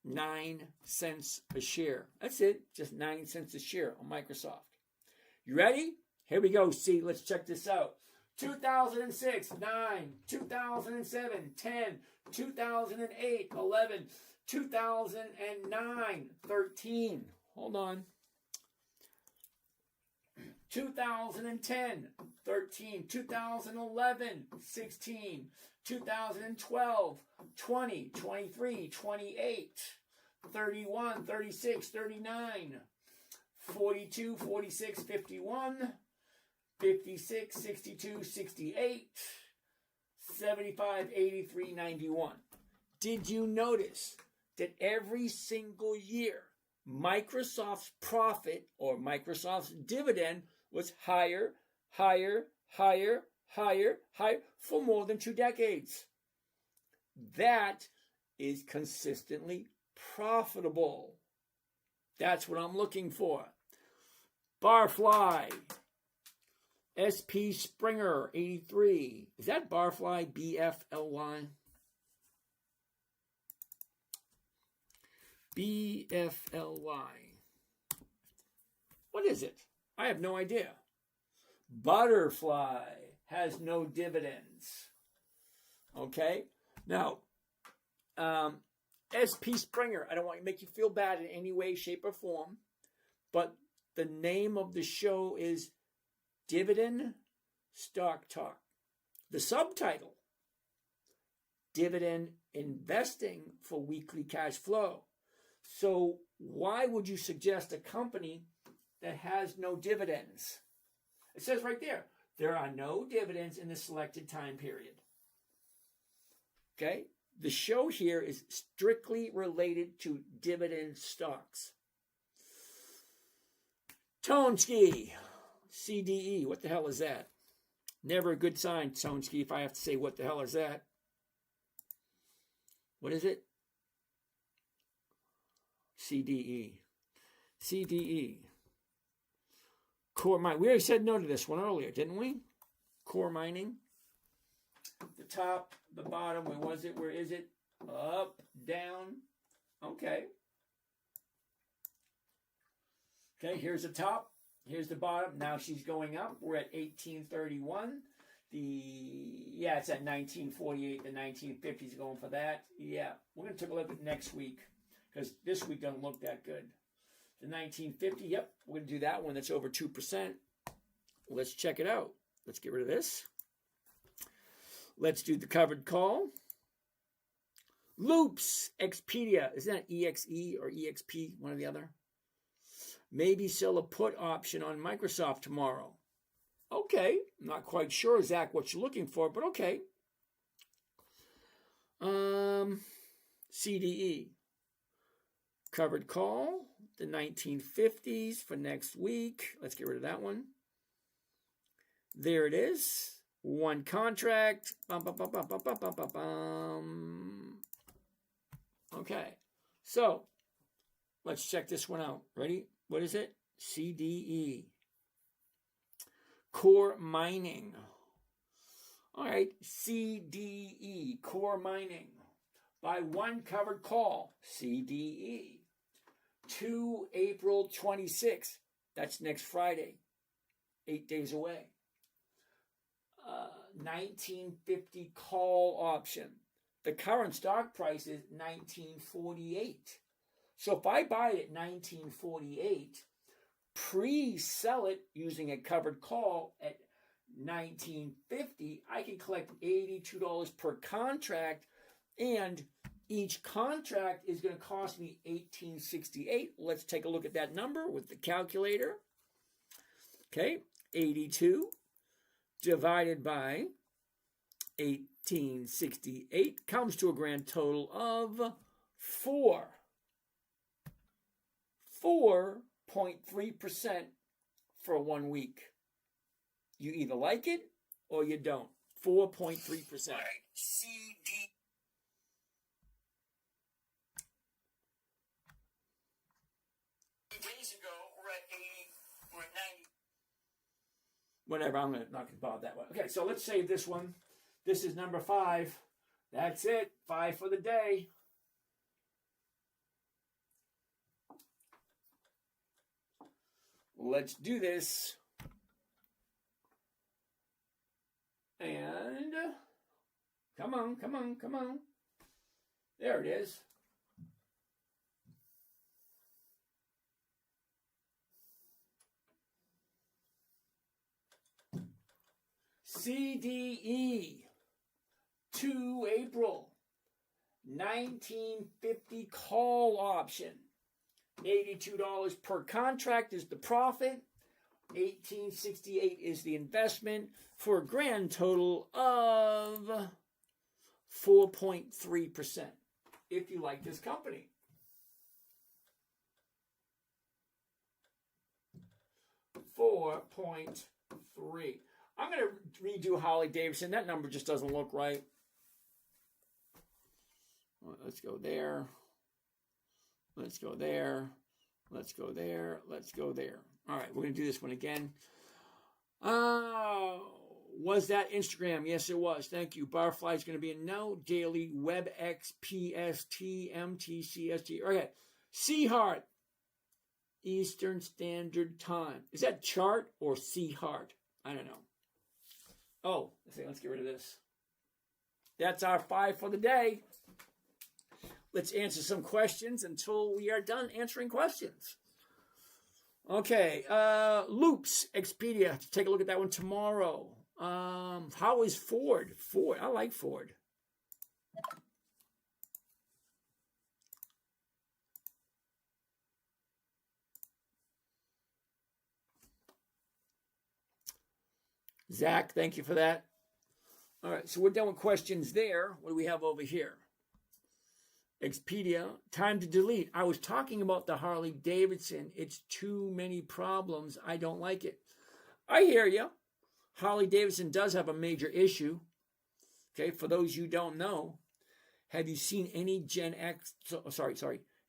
9 cents a share. That's it. Just 9 cents a share on Microsoft. You ready? Here we go. See, let's check this out. 2006, 9, 2007, 10, 2008, 11, 2009, 13. Hold on. 2010, 13, 2011, 16, 2012, 20, 23, 28, 31, 36, 39, 42, 46, 51, 56, 62, 68, 75, 83, 91. Did you notice that every single year Microsoft's profit or Microsoft's dividend was higher, higher, higher, higher, higher for more than 2 decades? That is consistently profitable. That's what I'm looking for. Barfly. SP Springer 83. Is that Barfly? BFLY? BFLY. What is it? I have no idea. Butterfly has no dividends. Okay? Now, SP Springer, I don't want to make you feel bad in any way, shape, or form, but the name of the show is Dividend Stock Talk. The subtitle, Dividend Investing for Weekly Cash Flow. So why would you suggest a company that has no dividends? It says right there are no dividends in the selected time period. Okay? The show here is strictly related to dividend stocks. Tonski. CDE, what the hell is that? Never a good sign, Tonski, if I have to say what the hell is that. What is it? CDE. CDE. Core mining. We already said no to this one earlier, didn't we? Core mining. The top, the bottom, where was it? Where is it? Up, down. Okay. Okay, here's the top. Here's the bottom. Now she's going up. We're at 1831. It's at 1948. The 1950s going for that. Yeah, we're going to take a look at next week because this week doesn't look that good. The 1950, yep, we're going to do that one. That's over 2%. Let's check it out. Let's get rid of this. Let's do the covered call. Loops, Expedia. Isn't that EXE or EXP, one or the other? Maybe sell a put option on Microsoft tomorrow. Okay, not quite sure, Zach, what you're looking for, but okay. CDE. Covered call, the 1950s for next week. Let's get rid of that one. There it is. One contract. Okay, so Let's check this one out. Ready? What is it? CDE. Core mining. All right, CDE, core mining. By one covered call, CDE. 2 April 26th. That's next Friday. 8 days away. 1950 call option. The current stock price is 1948. So if I buy it at 1948, pre-sell it using a covered call at 1950, I can collect $82 per contract, and each contract is going to cost me $18.68. Let's take a look at that number with the calculator. Okay, 82 divided by 1868 comes to a grand total of 4.3% for 1 week. You either like it or you don't. 4.3%. CD. Days ago, we're at 80, we're at 90. Whatever, I'm not going to bother that one. Okay, so let's save this one. This is number 5. That's it. 5 for the day. Let's do this. And come on, come on, come on. There it is. CDE, 2 April, 1950 call option. $82 per contract is the profit. $18.68 is the investment for a grand total of 4.3% if you like this company. $4.3. I'm going to redo Harley-Davidson. That number just doesn't look right. Well, let's go there. Let's go there. Let's go there. Let's go there. All right, we're going to do this one again. Was that Instagram? Yes, it was. Thank you. Barfly is going to be a no. Daily WebEx PST MTCST. Okay. Seahart. Eastern Standard Time. Is that chart or Seahart? I don't know. Oh, let's get rid of this. That's our 5 for the day. Let's answer some questions until we are done answering questions. Okay, Loops, Expedia. Take a look at that one tomorrow. How is Ford? Ford, I like Ford. Zach, thank you for that. All right, so we're done with questions there. What do we have over here? Expedia, time to delete. I was talking about the Harley Davidson. It's too many problems. I don't like it. I hear you. Harley Davidson does have a major issue. Okay, for those you don't know, have you seen any Gen X?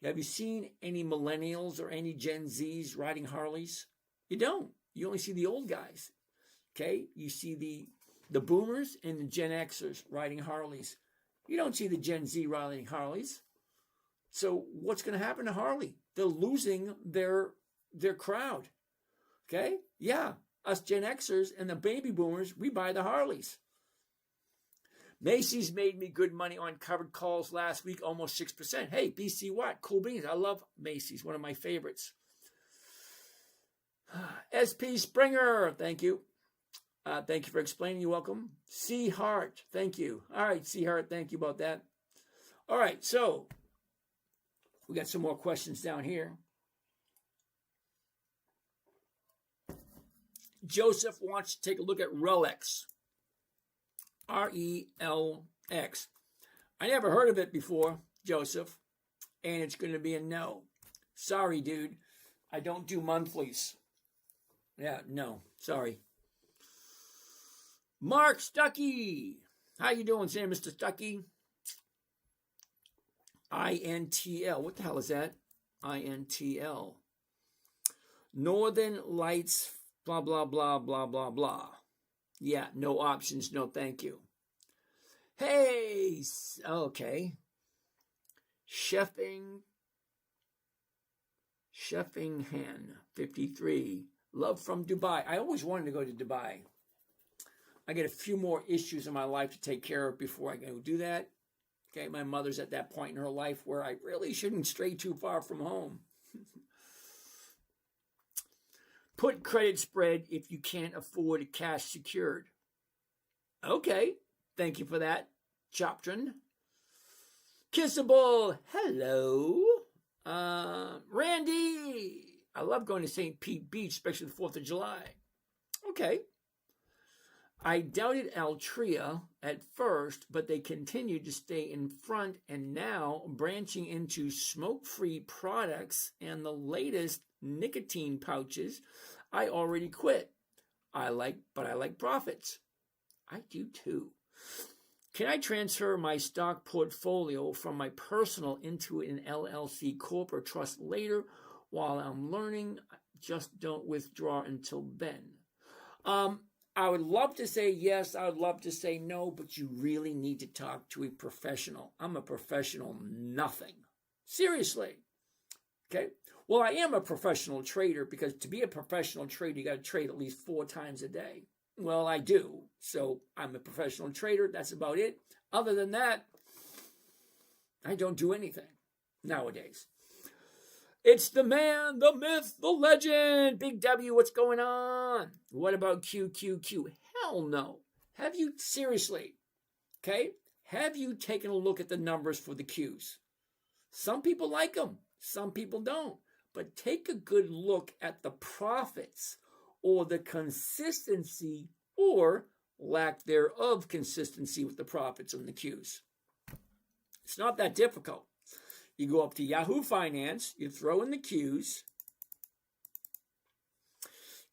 Have you seen any millennials or any Gen Zs riding Harleys? You don't. You only see the old guys. Okay, you see the boomers and the Gen Xers riding Harleys. You don't see the Gen Z riding Harleys. So what's going to happen to Harley? They're losing their crowd. Okay? Yeah, us Gen Xers and the baby boomers, we buy the Harleys. Macy's made me good money on covered calls last week, almost 6%. Hey, BC Watt, cool beans. I love Macy's, one of my favorites. SP Springer, thank you. Thank you for explaining. You're welcome. C Hart, thank you. All right, C Hart, thank you about that. All right, so we got some more questions down here. Joseph wants to take a look at Relx. RELX. I never heard of it before, Joseph, and it's going to be a no. Sorry, dude. I don't do monthlies. Yeah, no. Sorry. Mark Stuckey. How you doing, Sam, Mr. Stuckey? INTL. What the hell is that? INTL. Northern Lights, blah, blah, blah, blah, blah, blah. Yeah, no options, no thank you. Hey, okay. Sheffingham, 53. Love from Dubai. I always wanted to go to Dubai. I get a few more issues in my life to take care of before I go do that. Okay, my mother's at that point in her life where I really shouldn't stray too far from home. Put credit spread if you can't afford cash secured. Okay, thank you for that, Choptron. Kissable, hello. Randy, I love going to St. Pete Beach, especially the 4th of July. Okay. I doubted Altria at first, but they continued to stay in front and now branching into smoke-free products and the latest nicotine pouches. I already quit. But I like profits. I do too. Can I transfer my stock portfolio from my personal into an LLC corporate trust later while I'm learning? Just don't withdraw until then. I would love to say yes, I would love to say no, but you really need to talk to a professional. I'm a professional nothing. Seriously. Okay? Well, I am a professional trader because to be a professional trader, you got to trade at least 4 times a day. Well, I do. So I'm a professional trader. That's about it. Other than that, I don't do anything nowadays. It's the man, the myth, the legend. Big W, what's going on? What about QQQ? Hell no. Have you, seriously, okay? Have you taken a look at the numbers for the Qs? Some people like them. Some people don't. But take a good look at the profits or the consistency or lack thereof consistency with the profits on the Qs. It's not that difficult. You go up to Yahoo Finance, you throw in the Qs,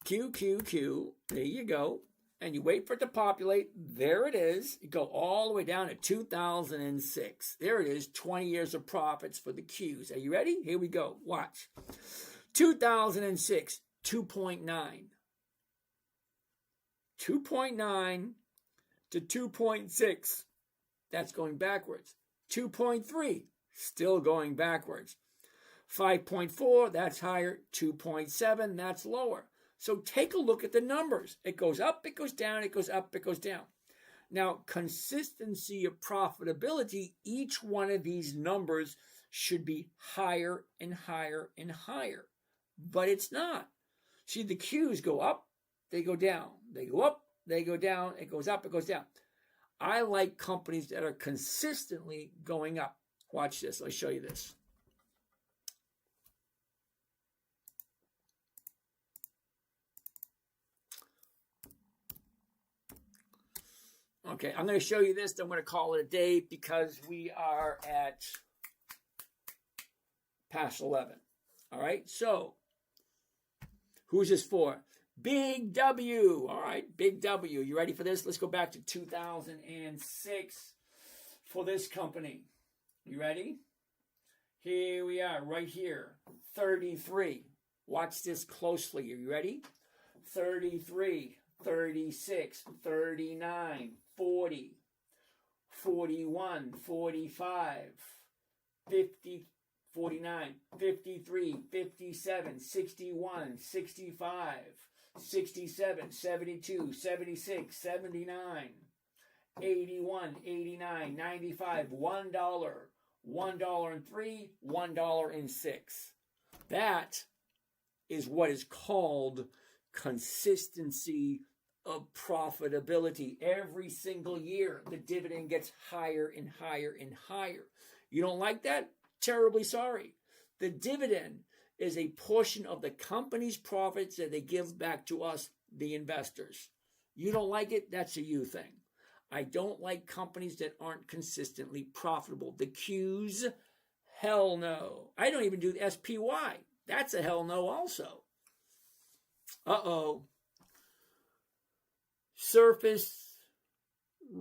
QQQ, there you go, and you wait for it to populate. There it is. You go all the way down to 2006. There it is, 20 years of profits for the Qs. Are you ready? Here we go. Watch. 2006, 2.9. 2.9 to 2.6. That's going backwards. 2.3. Still going backwards. 5.4, that's higher. 2.7, that's lower. So take a look at the numbers. It goes up, it goes down, it goes up, it goes down. Now, consistency of profitability, each one of these numbers should be higher and higher and higher. But it's not. See, the Qs go up, they go down. They go up, they go down, it goes up, it goes down. I like companies that are consistently going up. Watch this. I'll show you this. Okay, I'm going to show you this. I'm going to call it a day because we are at past 11. All right, so who's this for? Big W. All right, Big W. You ready for this? Let's go back to 2006 for this company. You ready? Here we are, right here. 33. Watch this closely. Are you ready? 33, 36, 39, 40, 41, 45, 50, 49, 53, 57, 61, 65, 67, 72, 76, 79, 81, 89, 95, $1, $1.03, $1.06. That is what is called consistency of profitability. Every single year, the dividend gets higher and higher and higher. You don't like that? Terribly sorry. The dividend is a portion of the company's profits that they give back to us, the investors. You don't like it? That's a you thing. I don't like companies that aren't consistently profitable. The Qs, hell no. I don't even do the SPY. That's a hell no also. Uh-oh. Surface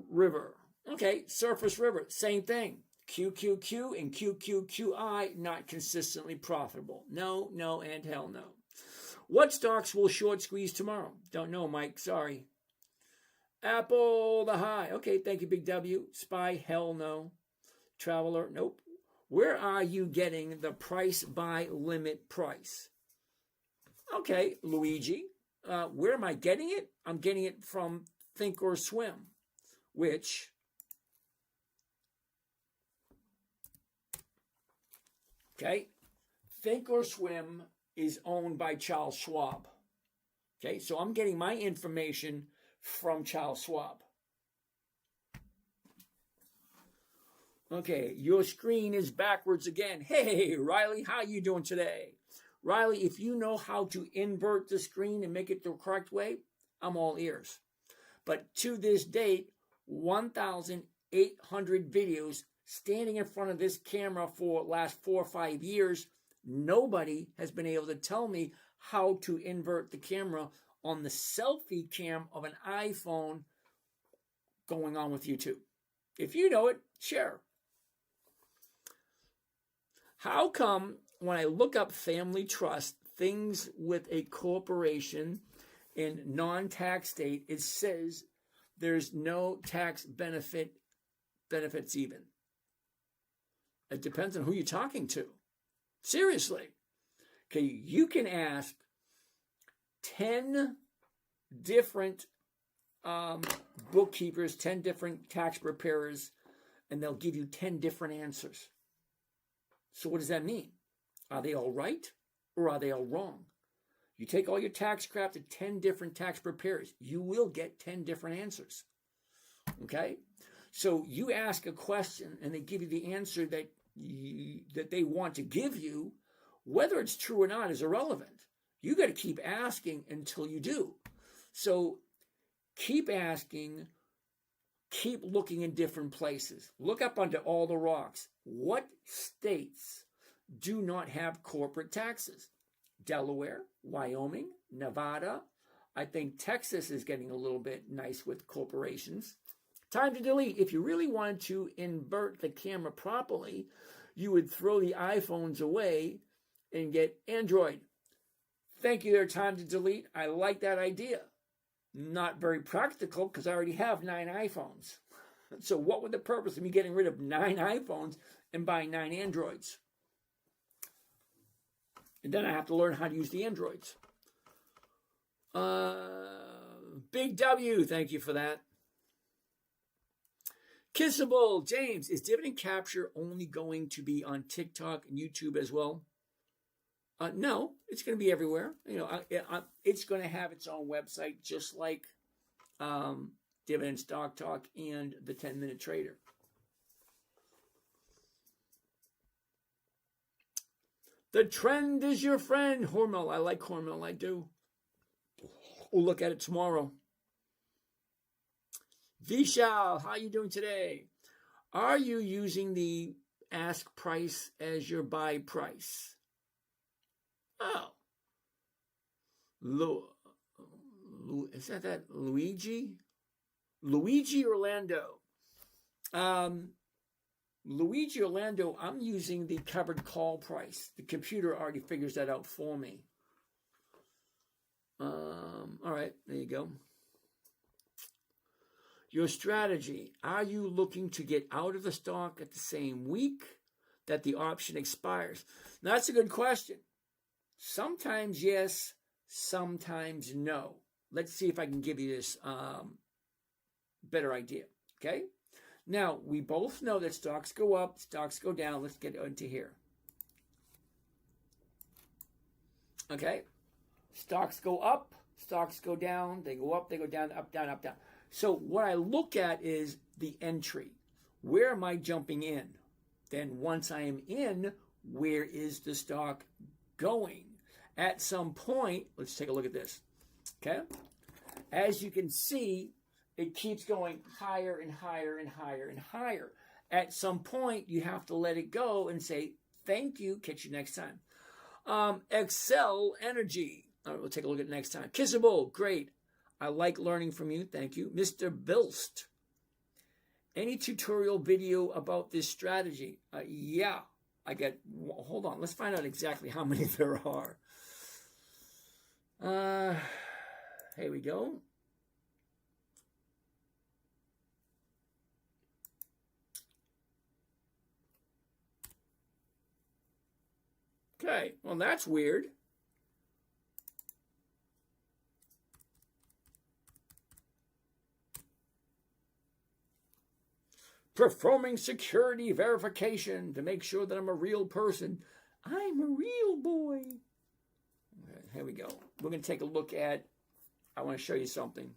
River. Okay, Surface River, same thing. QQQ and QQQI not consistently profitable. No, no, and hell no. What stocks will short squeeze tomorrow? Don't know, Mike. Sorry. Apple, the high. Okay, thank you, Big W. SPY, hell no. Traveler, nope. Where are you getting the price by limit price? Okay, Luigi. Where am I getting it? I'm getting it from Think or Swim, which okay, Think or Swim is owned by Charles Schwab. Okay, so I'm getting my information from Charles Schwab. Okay, your screen is backwards again. Hey, Riley, how you doing today? Riley, if you know how to invert the screen and make it the correct way, I'm all ears. But to this date, 1,800 videos standing in front of this camera for the last 4 or 5 years, nobody has been able to tell me how to invert the camera on the selfie cam of an iPhone going on with YouTube. If you know it, share. How come when I look up family trust, things with a corporation in non-tax state, it says there's no tax benefits even? It depends on who you're talking to. Seriously. Okay, you can ask 10 different bookkeepers, 10 different tax preparers, and they'll give you 10 different answers. So what does that mean? Are they all right or are they all wrong? You take all your tax crap to 10 different tax preparers, you will get 10 different answers. Okay? So you ask a question and they give you the answer that they want to give you. Whether it's true or not is irrelevant. You got to keep asking until you do. So keep asking, keep looking in different places. Look up under all the rocks. What states do not have corporate taxes? Delaware, Wyoming, Nevada. I think Texas is getting a little bit nice with corporations. Time to delete. If you really wanted to invert the camera properly, you would throw the iPhones away and get Android. Thank you there, time to delete. I like that idea. Not very practical because I already have 9 iPhones. So what would the purpose of me getting rid of 9 iPhones and buying 9 Androids? And then I have to learn how to use the Androids. Big W, thank you for that. Kissable, James, is dividend capture only going to be on TikTok and YouTube as well? No, it's going to be everywhere. It's going to have its own website, just like Dividend, Stock Talk, and the 10-Minute Trader. The trend is your friend, Hormel. I like Hormel, I do. We'll look at it tomorrow. Vishal, how are you doing today? Are you using the ask price as your buy price? Oh. Is that Luigi? Luigi Orlando. Luigi Orlando, I'm using the covered call price. The computer already figures that out for me. All right, there you go. Your strategy. Are you looking to get out of the stock at the same week that the option expires? Now, that's a good question. Sometimes yes, sometimes no. Let's see if I can give you this better idea, okay? Now, we both know that stocks go up, stocks go down. Let's get into here. Okay? Stocks go up, stocks go down, they go up, they go down, up, down, up, down. So what I look at is the entry. Where am I jumping in? Then once I am in, where is the stock going? At some point, let's take a look at this. Okay? As you can see, it keeps going higher and higher and higher and higher. At some point, you have to let it go and say, thank you, catch you next time. Excel Energy. All right, we'll take a look at it next time. Kissable, great. I like learning from you, thank you. Mr. Bilst. Any tutorial video about this strategy? Yeah, I get. Hold on, let's find out exactly how many there are. Here we go. Okay, well, that's weird. Performing security verification to make sure that I'm a real person. I'm a real boy. Okay, here we go. We're going to take a look at, I want to show you something.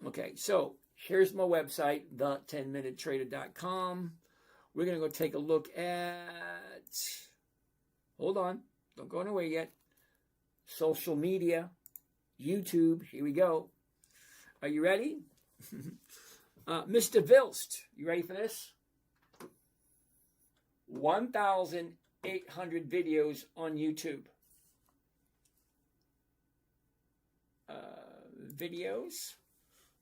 Okay, so here's my website, the10minutetrader.com. We're going to go take a look at, hold on, don't go anywhere yet. Social media, YouTube, here we go. Are you ready? Mr. Vilst, you ready for this? 1,800 videos on YouTube. Videos.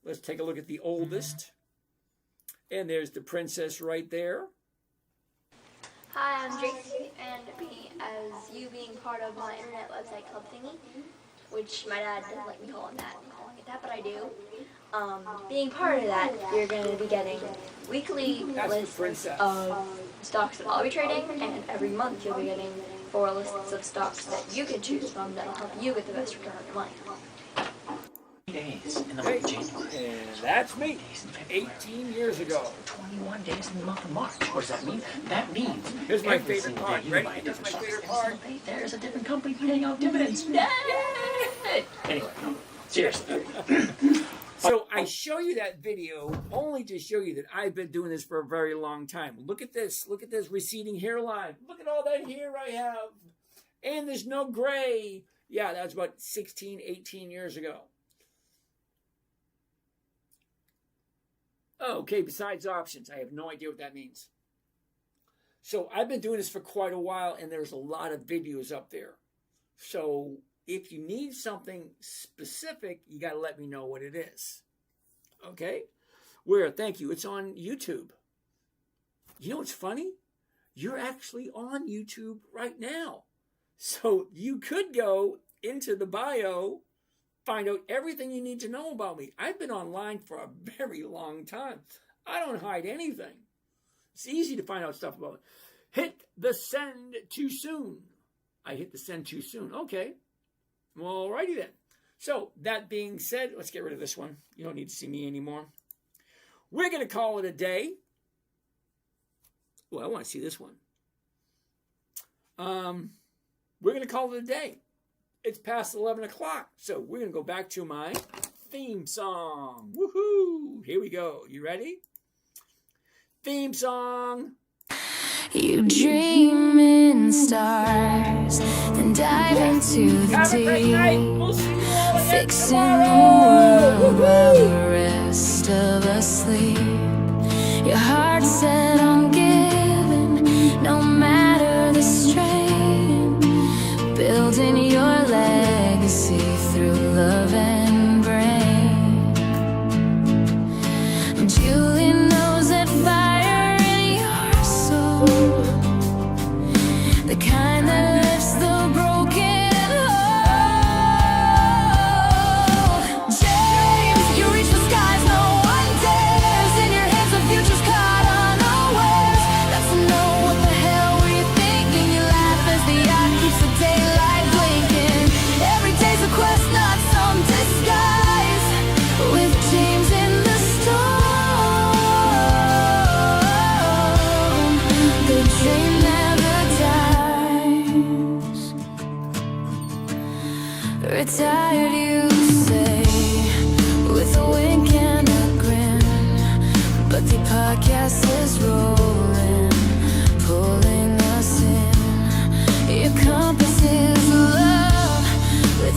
Let's take a look at the oldest. And there's the princess right there. Hi, I'm Tracy, and you being part of my internet website club thingy, which my dad doesn't like me calling it that, but I do. Being part of that, you're going to be getting weekly lists of stocks that I'll be trading, and every month you'll be getting 4 lists of stocks that you can choose from that'll help you get the best return on your money. Days in the month of January. And that's me, 18 years ago. 21 days in the month of March. What does that mean? That means here's my every favorite single part. day you Ready? buy a Here's different my favorite stock. part. Every single day there's a different company paying out dividends. Yay! Anyway, seriously. So I show you that video only to show you that I've been doing this for a very long time. Look at this. Look at this receding hairline. Look at all that hair I have. And there's no gray. Yeah, that was about 16, 18 years ago. Oh, okay, besides options. I have no idea what that means. So I've been doing this for quite a while, and there's a lot of videos up there. So if you need something specific, you got to let me know what it is. Okay? Where? Thank you. It's on YouTube. You know what's funny? You're actually on YouTube right now. So you could go into the bio, find out everything you need to know about me. I've been online for a very long time. I don't hide anything. It's easy to find out stuff about it. Hit the send too soon. I hit the send too soon. Okay. Well, alrighty then. So, that being said, let's get rid of this one. You don't need to see me anymore. We're going to call it a day. Well, I want to see this one. We're going to call it a day. It's past 11 o'clock. So, we're going to go back to my theme song. Woohoo! Here we go. You ready? Theme song. You dream in stars, then dive into the Have a great night. deep, We'll see you all again fixing the tomorrow. world while Woohoo! the rest of us sleep. Your heart set on giving, no matter the strain, building your legacy through love and brain. Julie knows that fire in your soul, the kind that lifts the broken whole. James, you reach the skies no one dares. In your hands the future's caught unawares. That's to know what the hell were you thinking. You laugh as the eye keeps the daylight blinking. Every day's a quest, not some disguise. With James in the storm, the dream never dies. Retired you